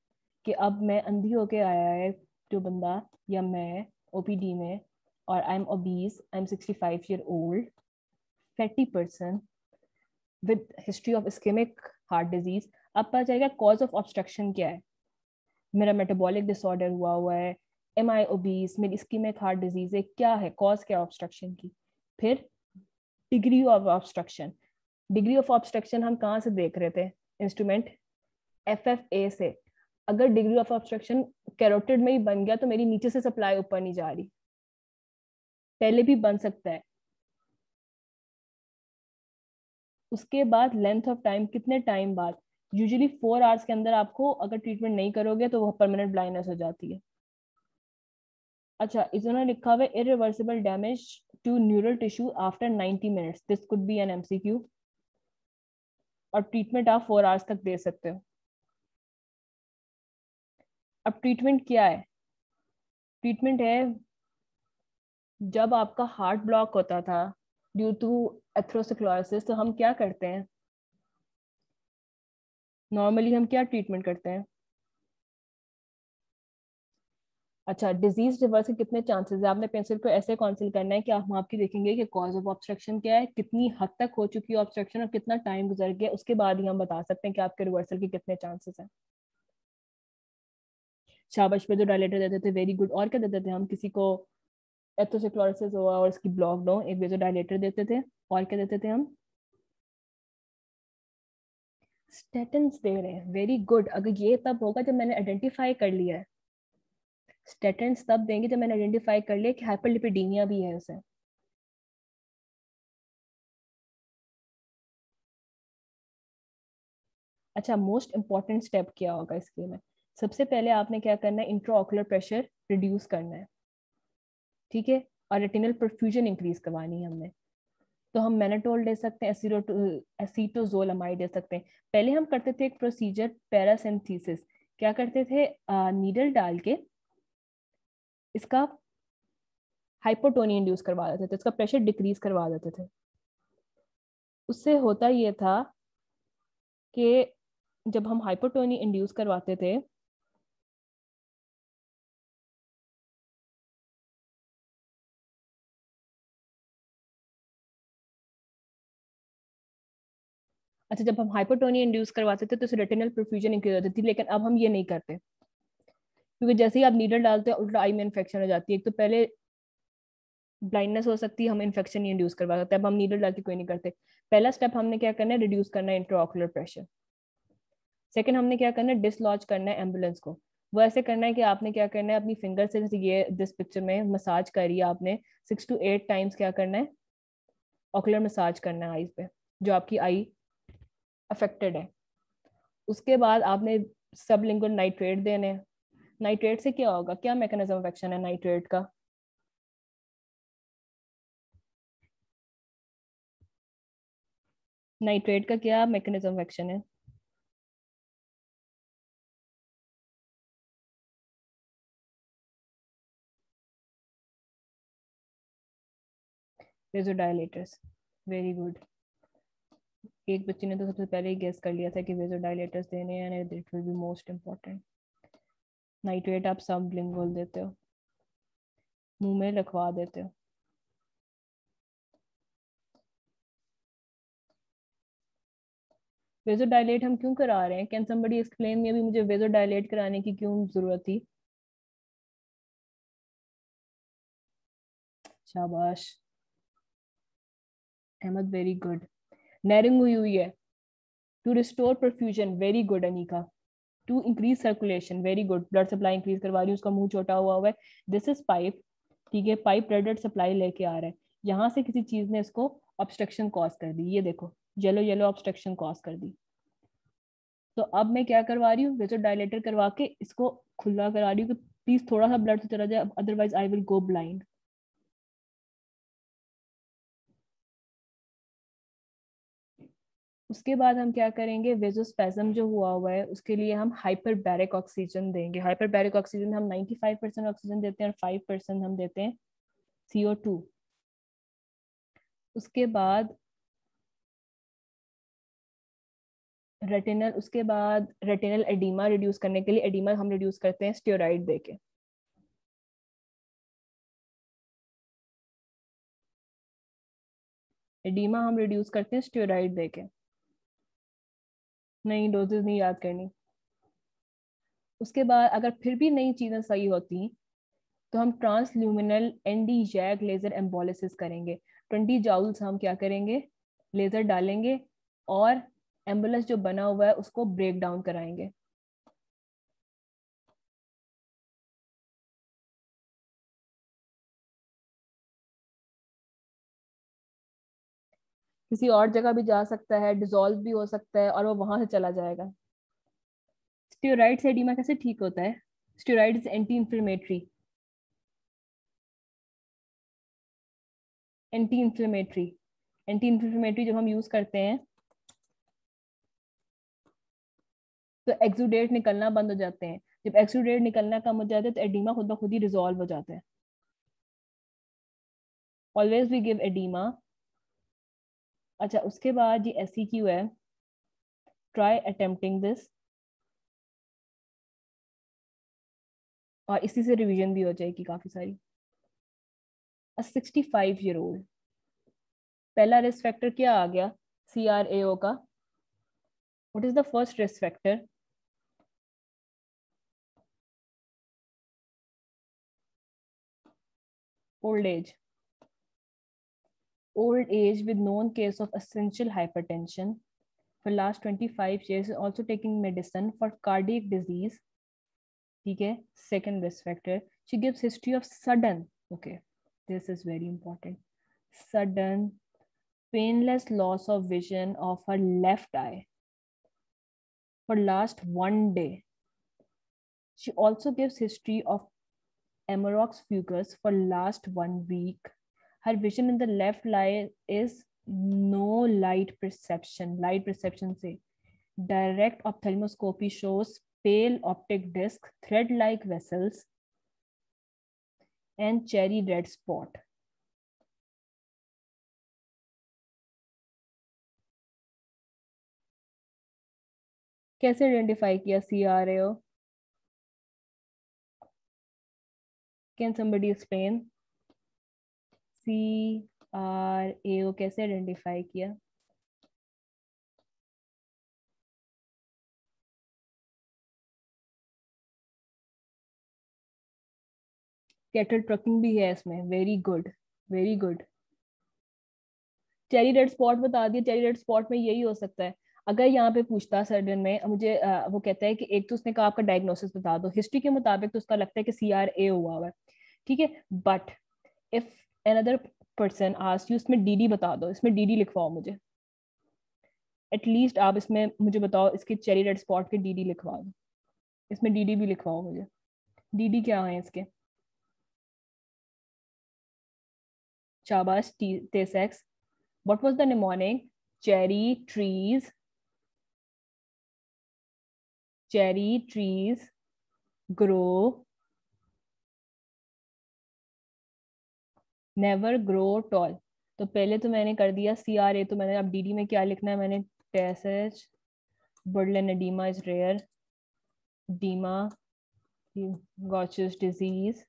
कि अब मैं अंधी होके आया है जो बंदा, या मैं ओपीडी में, और I am obese, I am 65 year old, fatty person with history of ischaemic heart disease. अब पता चलेगा कॉज ऑफ ऑब्स्ट्रक्शन क्या है, मेरा मेटाबॉलिक डिसऑर्डर हुआ हुआ है, एम आई ओबीज, मेरी इस्केमिक हार्ट डिजीज है, क्या है कॉज, क्या ऑब्स्ट्रक्शन की। फिर degree of obstruction, degree of obstruction हम कहाँ से देख रहे थे, इंस्ट्रूमेंट FFA से। अगर डिग्री ऑफ ऑब्स्ट्रक्शन कैरोटिड में ही बन गया तो मेरी नीचे से सप्लाई ऊपर नहीं जा रही, पहले भी बन सकता है। उसके बाद लेंथ ऑफ टाइम, कितने टाइम बाद, यूजुअली 4 आवर्स के अंदर आपको अगर ट्रीटमेंट नहीं करोगे तो वह परमानेंट ब्लाइंडनेस हो जाती है। अच्छा, इसमें लिखा हुआ है irreversible damage to neural tissue after 90 minutes, this could be an MCQ, और ट्रीटमेंट आप 4 आवर्स तक दे सकते हो। अब ट्रीटमेंट क्या है, ट्रीटमेंट है जब आपका हार्ट ब्लॉक होता था ड्यू टू एथरोस्क्लेरोसिस, तो हम क्या करते हैं, नॉर्मली हम क्या ट्रीटमेंट करते हैं? अच्छा, डिजीज रिवर्स के कितने चांसेस है, आपने पेशेंट को ऐसे काउंसिल करना है कि हम आपकी देखेंगे कि कॉज ऑफ ऑब्स्ट्रक्शन क्या है, कितनी हद तक हो चुकी है ऑब्स्ट्रक्शन और कितना टाइम गुजर गया, उसके बाद ही हम बता सकते हैं कि आपके रिवर्सल के कितने चांसेस हैं। शाबाश पे जो डायलेटर देते थे, वेरी गुड। और क्या देते थे हम किसी को एथरोस्क्लेरोसिस हुआ और इसकी ब्लॉक हो, एक वेजो डायलेटर देते थे, और क्या देते थे हम? स्टेटिन्स दे रहे हैं, वेरी गुड। अगर ये तब होगा जब मैंने आइडेंटिफाई कर लिया है, स्टेटिन्स तब देंगे जब मैंने आइडेंटिफाई कर लिया कि हाइपरलिपिडीमिया भी है उसे। अच्छा, मोस्ट इंपॉर्टेंट स्टेप क्या होगा इसके में, सबसे पहले आपने क्या करना है, इंट्राऑकुलर प्रेशर रिड्यूस करना है, ठीक है, और रेटिनल परफ्यूजन इंक्रीज करवानी है हमने। तो हम मैनाटोल दे सकते हैं, एसीटोजोलामाइड दे सकते हैं। पहले हम करते थे एक प्रोसीजर पैरासिंथेसिस, क्या करते थे, नीडल डाल के इसका हाइपोटोनी इंड्यूस करवा देते थे, इसका प्रेशर डिक्रीज करवा देते थे। उससे होता ये था कि जब हम हाइपोटोनी इंड्यूस करवाते थे, अच्छा जब हम हाइपोटोनी इंड्यूस करवाते थे तो रेटिनल परफ्यूजन इंक्रीज होती थी, लेकिन अब हम ये नहीं करते, क्योंकि जैसे ही आप नीडल डालते हैं उल्टा आई में इन्फेक्शन हो जाती है। एक तो पहले ब्लाइंडनेस हो सकती है, हम इन्फेक्शन नहीं इंड्यूस करवा सकते, अब हम नीडल डाल के कोई नहीं करते। पहला स्टेप हमने क्या करना है, रिड्यूस करना है इंट्राऑकुलर प्रेशर। सेकंड हमने क्या करना है, डिसलॉज करना है एम्बुलेंस को। वो ऐसे करना है कि आपने क्या करना है, अपनी फिंगर से, जैसे ये दिस पिक्चर में मसाज करी है आपने, 6 to 8 टाइम्स क्या करना है, ऑकुलर मसाज करना है आईज पे, जो आपकी आई अफेक्टेड है। उसके बाद आपने सबलिंगुअल नाइट्रेट देने हैं। नाइट्रेट से क्या होगा, क्या मैकेनिज्म ऑफ एक्शन है नाइट्रेट का? नाइट्रेट का क्या मैकेनिज्म ऑफ एक्शन है? Vasodilators, very good. एक बच्ची ने तो सबसे पहले ही गेस कर लिया था कि वेजोडाइलेटर्स देने हैं, and it will be most important. Nitrate आप सबलिंगुअल देते हो, मुंह में रखवा देते हो। वेजोडाइलेट हम क्यों करा रहे हैं, कैन समबडी एक्सप्लेन मी, अभी मुझे वेजोडाइलेट कराने की क्यों जरूरत थी? शाबाश अहमद, वेरी गुड। नैरिंग हुई है। To restore perfusion, very good Anika. To increase circulation, very good, blood supply increase करवा रही है, उसका मुंह छोटा हुआ है। दिस इज पाइप, ठीक है, पाइप ब्लड सप्लाई लेके आ रहा है, यहाँ से किसी चीज ने इसको ऑब्स्ट्रक्शन कॉज कर दी, ये देखो येलो येलो ऑब्स्ट्रक्शन कॉज कर दी। तो अब मैं क्या करवा रही हूँ, वेजो डायलेटर करवा के इसको खुला करा रही हूँ कि प्लीज थोड़ा सा ब्लड तो चला जाए, otherwise I will go blind. उसके बाद हम क्या करेंगे, वेजोस्पैज्म जो हुआ है उसके लिए हम हाइपरबैरिक ऑक्सीजन देंगे। हाइपरबैरिक ऑक्सीजन हम 95% ऑक्सीजन देते हैं और 5% हम देते हैं CO2। उसके बाद रेटिनल एडिमा रिड्यूस करने के लिए, एडिमा हम रिड्यूस करते हैं स्टेरॉइड देके। एडिमा हम रिड्यूस करते हैं स्टेरॉइड देके। नहीं, डोजेस नहीं याद करनी। उसके बाद अगर फिर भी नई चीजें सही होती तो हम ट्रांसल्यूमिनल एनडी जैक लेजर एम्बोलिसिस करेंगे। 20 जूल्स हम क्या करेंगे, लेजर डालेंगे और एम्बुलेंस जो बना हुआ है उसको ब्रेक डाउन कराएंगे। किसी और जगह भी जा सकता है, डिजोल्व भी हो सकता है और वो वहां से चला जाएगा। स्टेरॉइड से एडिमा कैसे ठीक होता है? Steroid is anti inflammatory. Anti inflammatory, anti inflammatory जब हम यूज करते हैं तो एक्सुडेट निकलना बंद हो जाते हैं। जब एक्सुडेट निकलना कम हो जाता है तो एडिमा खुद ब खुद ही रिजॉल्व हो जाता है। Always we give oedema. अच्छा, उसके बाद ये SEQ है, ट्राई अटेम्प्टिंग दिस, और इसी से रिवीजन भी हो जाएगी काफी सारी। 65 year old, पहला रिस्क फैक्टर क्या आ गया CRAO का? What is the first risk factor? Old age. Old age with known case of essential hypertension for last 25 years, also taking medicine for cardiac disease, ठीक है, second risk factor. She gives history of sudden, okay, this is very important, sudden painless loss of vision of her left eye for last 1 day. She also gives history of Amarox fugus for last 1 week. Her vision in the left eye is no light perception. Light perception से direct ophthalmoscopy shows pale optic disc, thread-like vessels, and cherry red spot. कैसे identify किया CRAO? Can somebody explain? CRAO कैसे identify किया? Cattle trucking भी है इसमें, very good, very good. Cherry red spot बता दिया, चेरी रेड स्पॉट में यही हो सकता है। अगर यहाँ पे पूछता सर्जन में मुझे वो कहता है कि एक तो उसने कहा आपका डायग्नोसिस बता दो, हिस्ट्री के मुताबिक तो उसका लगता है कि CRA हुआ है, ठीक है, but if another person ask you इसमें DD बता दो, इसमें DD लिखवाओ मुझे, एटलीस्ट आप इसमें मुझे बताओ इसके चेरी रेड स्पॉट के DD लिखवा दो, इसमें DD भी लिखवाओ मुझे। DD क्या है इसके? शाबाश, Tay-Sachs. What was the mnemonic? Cherry trees, cherry trees grow, never grow tall. तो पहले तो मैंने कर दिया CRA, तो मैंने अब DD में क्या लिखना है, मैंने Tay-Sachs, Woodland edema is rare, edema, Gaucher's disease.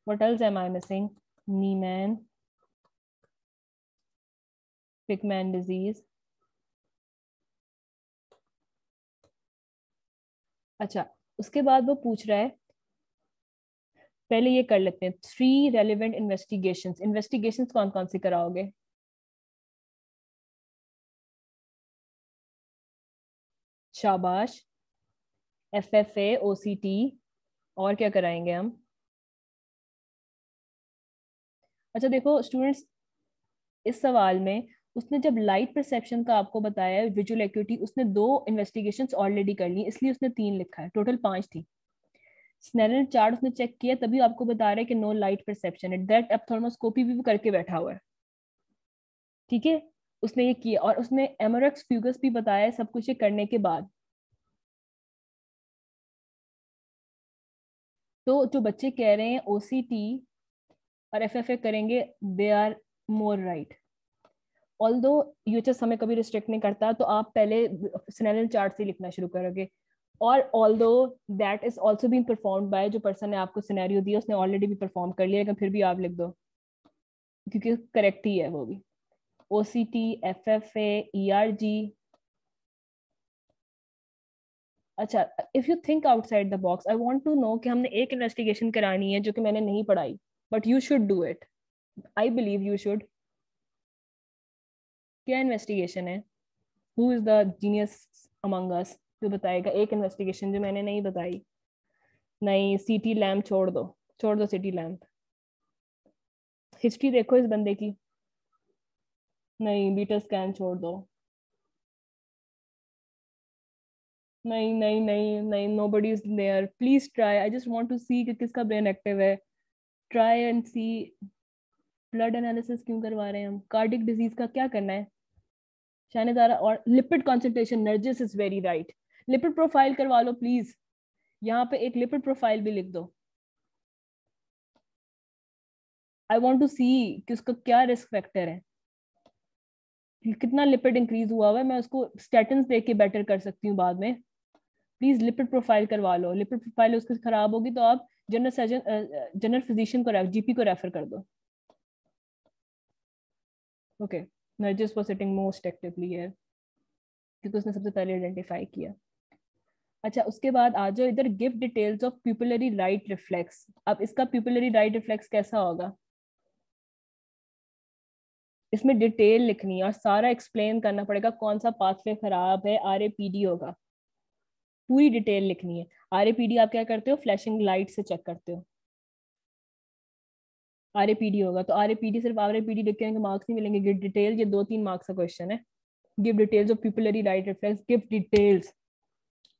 What else am I missing? Niemann, Pickman disease. अच्छा, उसके बाद वो पूछ रहा है पहले ये कर लेते हैं, 3 रेलिवेंट इन्वेस्टिगेशंस। इन्वेस्टिगेशंस कौन कौन सी कराओगे? शाबाश। FFA, OCT, और क्या कराएंगे हम? अच्छा देखो स्टूडेंट्स, इस सवाल में उसने जब लाइट परसेप्शन का आपको बताया विजुअल एक्यूटी, उसने 2 इन्वेस्टिगेशंस ऑलरेडी कर ली, इसलिए उसने 3 लिखा है, टोटल 5 थी। स्नेलन चार्ट उसने चेक किया, तभी आपको बता रहा है कि नो लाइट परसेप्शन है। दैट एप्थाल्मोस्कोपी भी करके बैठा हुआ है, ठीक है। उसने ये किया और उसने एमोरेक्स फ्यूगस भी बताया, सब कुछ ये करने के बाद। तो जो बच्चे कह रहे हैं OCT और FFA करेंगे, they are more right. Although UHS हमें कभी रिस्ट्रिक्ट नहीं करता, तो आप पहले स्नेलन चार्ट से लिखना शुरू करोगे। और although that is also been perform by, जो पर्सन ने आपको सिनेरियो दिया उसने ऑलरेडी भी परफॉर्म कर लिया, लेकिन फिर भी आप लिख दो क्योंकि करेक्ट ही है वो भी। OCT, FFA, ERG। अच्छा, if you think outside the box, I want to know कि हमने एक इन्वेस्टिगेशन करानी है जो कि मैंने नहीं पढ़ाई, but you should do it. I believe you should. क्या इन्वेस्टिगेशन है? Who is the genius among us जो बताएगा एक इन्वेस्टिगेशन जो मैंने नहीं बताई? नहीं, CT लैम्प छोड़ दो, छोड़ दो CT लैम्प। हिस्ट्री देखो इस बंदे की। नहीं, बीटा स्कैन छोड़ दो। नहीं नहीं नहीं नहीं, nobody is there, please try, I just want to see कि किसका ब्रेन एक्टिव है। try and see। Blood analysis क्यों करवा रहे हैं हम? कार्डिक डिजीज का क्या करना है? शानेदारा और lipid concentration, Nargis is very right. Lipid profile करवा लो प्लीज, यहाँ पे एक लिपिड प्रोफाइल भी लिख दो। आई वॉन्ट टू सी कि उसका क्या रिस्क फैक्टर है, कितना लिपिड इंक्रीज हुआ हुआ है, मैं उसको स्टेटिन दे के बेटर कर सकती हूँ बाद में। प्लीज लिपिड प्रोफाइल करवा लो। लिपिड प्रोफाइल उसकी खराब होगी तो आप जनरल सर्जन, जनरल फिजिशियन को, GP को रेफर कर दो। Okay, Nargis was sitting most actively here क्योंकि उसने सबसे पहले आइडेंटिफाई किया। अच्छा, उसके बाद आ जाओ इधर, give details of pupillary right reflex. अब इसका प्यूपिलरी राइट रिफ्लेक्स कैसा होगा? इसमें डिटेल लिखनी है और सारा एक्सप्लेन करना पड़ेगा, कौन सा पाथवे खराब है, RAPD होगा, पूरी डिटेल लिखनी है। RAPD आप क्या करते हो? फ्लैशिंग लाइट से चेक करते हो। RAPD होगा तो RAPD, सिर्फ RAPD लिख के मार्क्स नहीं मिलेंगे, गिव डिटेल, ये 2-3 मार्क्स का क्वेश्चन है। Give details of pupillary right reflex, give details.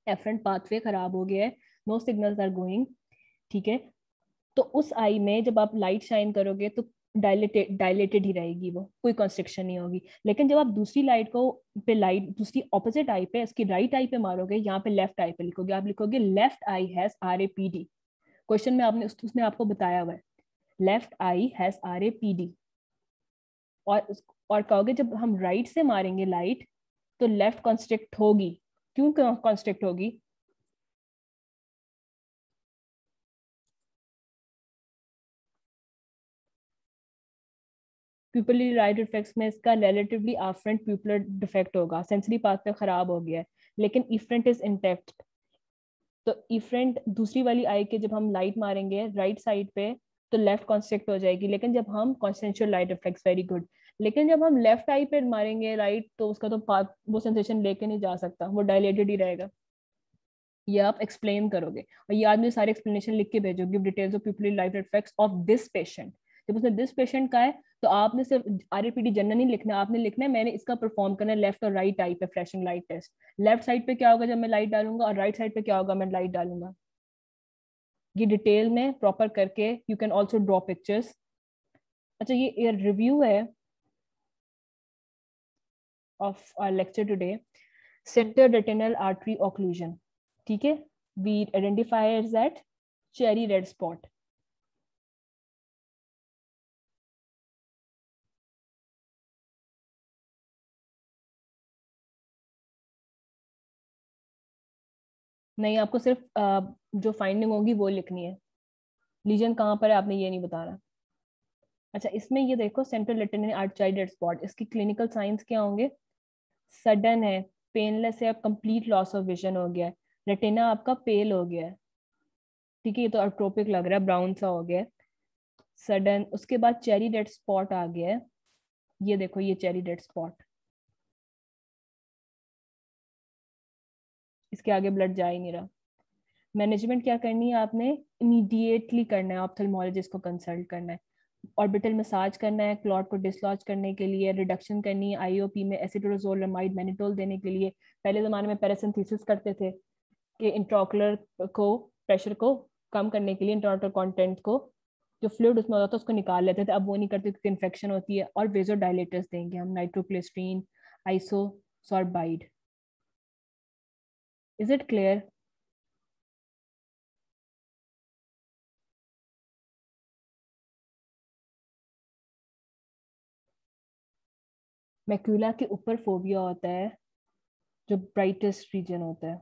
Afferent pathway खराब हो गया है, नो सिग्नल्स आर गोइंग, ठीक है। तो उस आई में जब आप लाइट शाइन करोगे तो डायलेटेड ही रहेगी, वो कोई कंस्ट्रिक्शन नहीं होगी। लेकिन जब आप दूसरी लाइट को पे लाइट दूसरी ऑपोजिट आई पे, इसकी राइट आई पे मारोगे, यहाँ पे लेफ्ट आई पे लिखोगे, आप लिखोगे left I has RAPD। Question में आपने उसने आपको बताया हुआ है लेफ्ट आई हैज RAPD। और और कहोगे जब हम राइट से मारेंगे लाइट तो लेफ्ट कॉन्स्ट्रिक्ट होगी। क्यों कॉन्स्ट्रिक्ट होगी? प्यूपिलरी राइट रिफ्लेक्स में इसका रिलेटिवली आफ्रेंट प्यूपिलर डिफेक्ट होगा, सेंसरी पाथवे खराब हो गया है, लेकिन इफ्रेंट इज इंटैक्ट। तो इफ्रेंट दूसरी वाली आई के जब हम लाइट मारेंगे राइट साइड पे तो लेफ्ट कॉन्स्ट्रिक्ट हो जाएगी, लेकिन जब हम कॉन्सेंट्रियल लाइट रिफ्लेक्स, वेरी गुड। लेकिन जब हम लेफ्ट आई पे मारेंगे राइट तो उसका तो पाथ वो सेंसेशन लेके नहीं जा सकता, वो डायलेटेड ही रहेगा। ये आप एक्सप्लेन करोगे और ये आदमी सारे एक्सप्लेनेशन लिख के भेजो, give details of pupillary light effects of this patient. जब उसने दिस पेशेंट का है तो आपने सिर्फ RAPD जनरल नहीं लिखना, आपने लिखना है मैंने इसका परफॉर्म करना है लेफ्ट और राइट आई पे flashing light test. Left side पे क्या होगा जब मैं लाइट डालूंगा, और राइट साइड पे क्या होगा मैं लाइट डालूंगा। ये डिटेल में प्रॉपर करके you can also draw pictures. अच्छा, ये रिव्यू है of our lecture today. Centre retinal artery occlusion, ठीक है। We identify as that cherry red spot. नहीं, आपको सिर्फ जो फाइंडिंग होगी वो लिखनी है, लीजन कहाँ पर है आपने ये नहीं बताना। अच्छा, इसमें ये देखो central retinal artery red spot, इसकी क्लिनिकल साइंस क्या होंगे? सडन है, पेनलेस है, अब कंप्लीट लॉस ऑफ विजन हो गया है, रेटिना आपका पेल हो गया है, ठीक है, ये तो अट्रोपिक लग रहा है, ब्राउन सा हो गया है सडन। उसके बाद चेरी रेड स्पॉट आ गया है, ये देखो ये चेरी रेड स्पॉट, इसके आगे ब्लड जा ही नहीं रहा। मैनेजमेंट क्या करनी है आपने, इमीडिएटली करना है, ऑप्थेल्मोलॉजिस्ट को कंसल्ट करना है, ऑर्बिटल मसाज करना है क्लॉट को डिसलॉज करने के लिए, रिडक्शन करनी है आईओपी में एसिडोजोलमाइड मैनिटोल देने के लिए। पहले ज़माने में पैरासिंथेसिस करते थे कि इंट्राओकुलर को प्रेशर को कम करने के लिए इंट्राओकुलर कंटेंट को, जो फ्लूइड उसमें होता था उसको निकाल लेते थे, अब वो नहीं करते क्योंकि इन्फेक्शन होती है। और वेजोडाइलेटर्स देंगे हम, nitroglycerin, isosorbide. Is it clear? Macula के ऊपर फोबिया होता है, जो ब्राइटेस्ट रीजन होता है।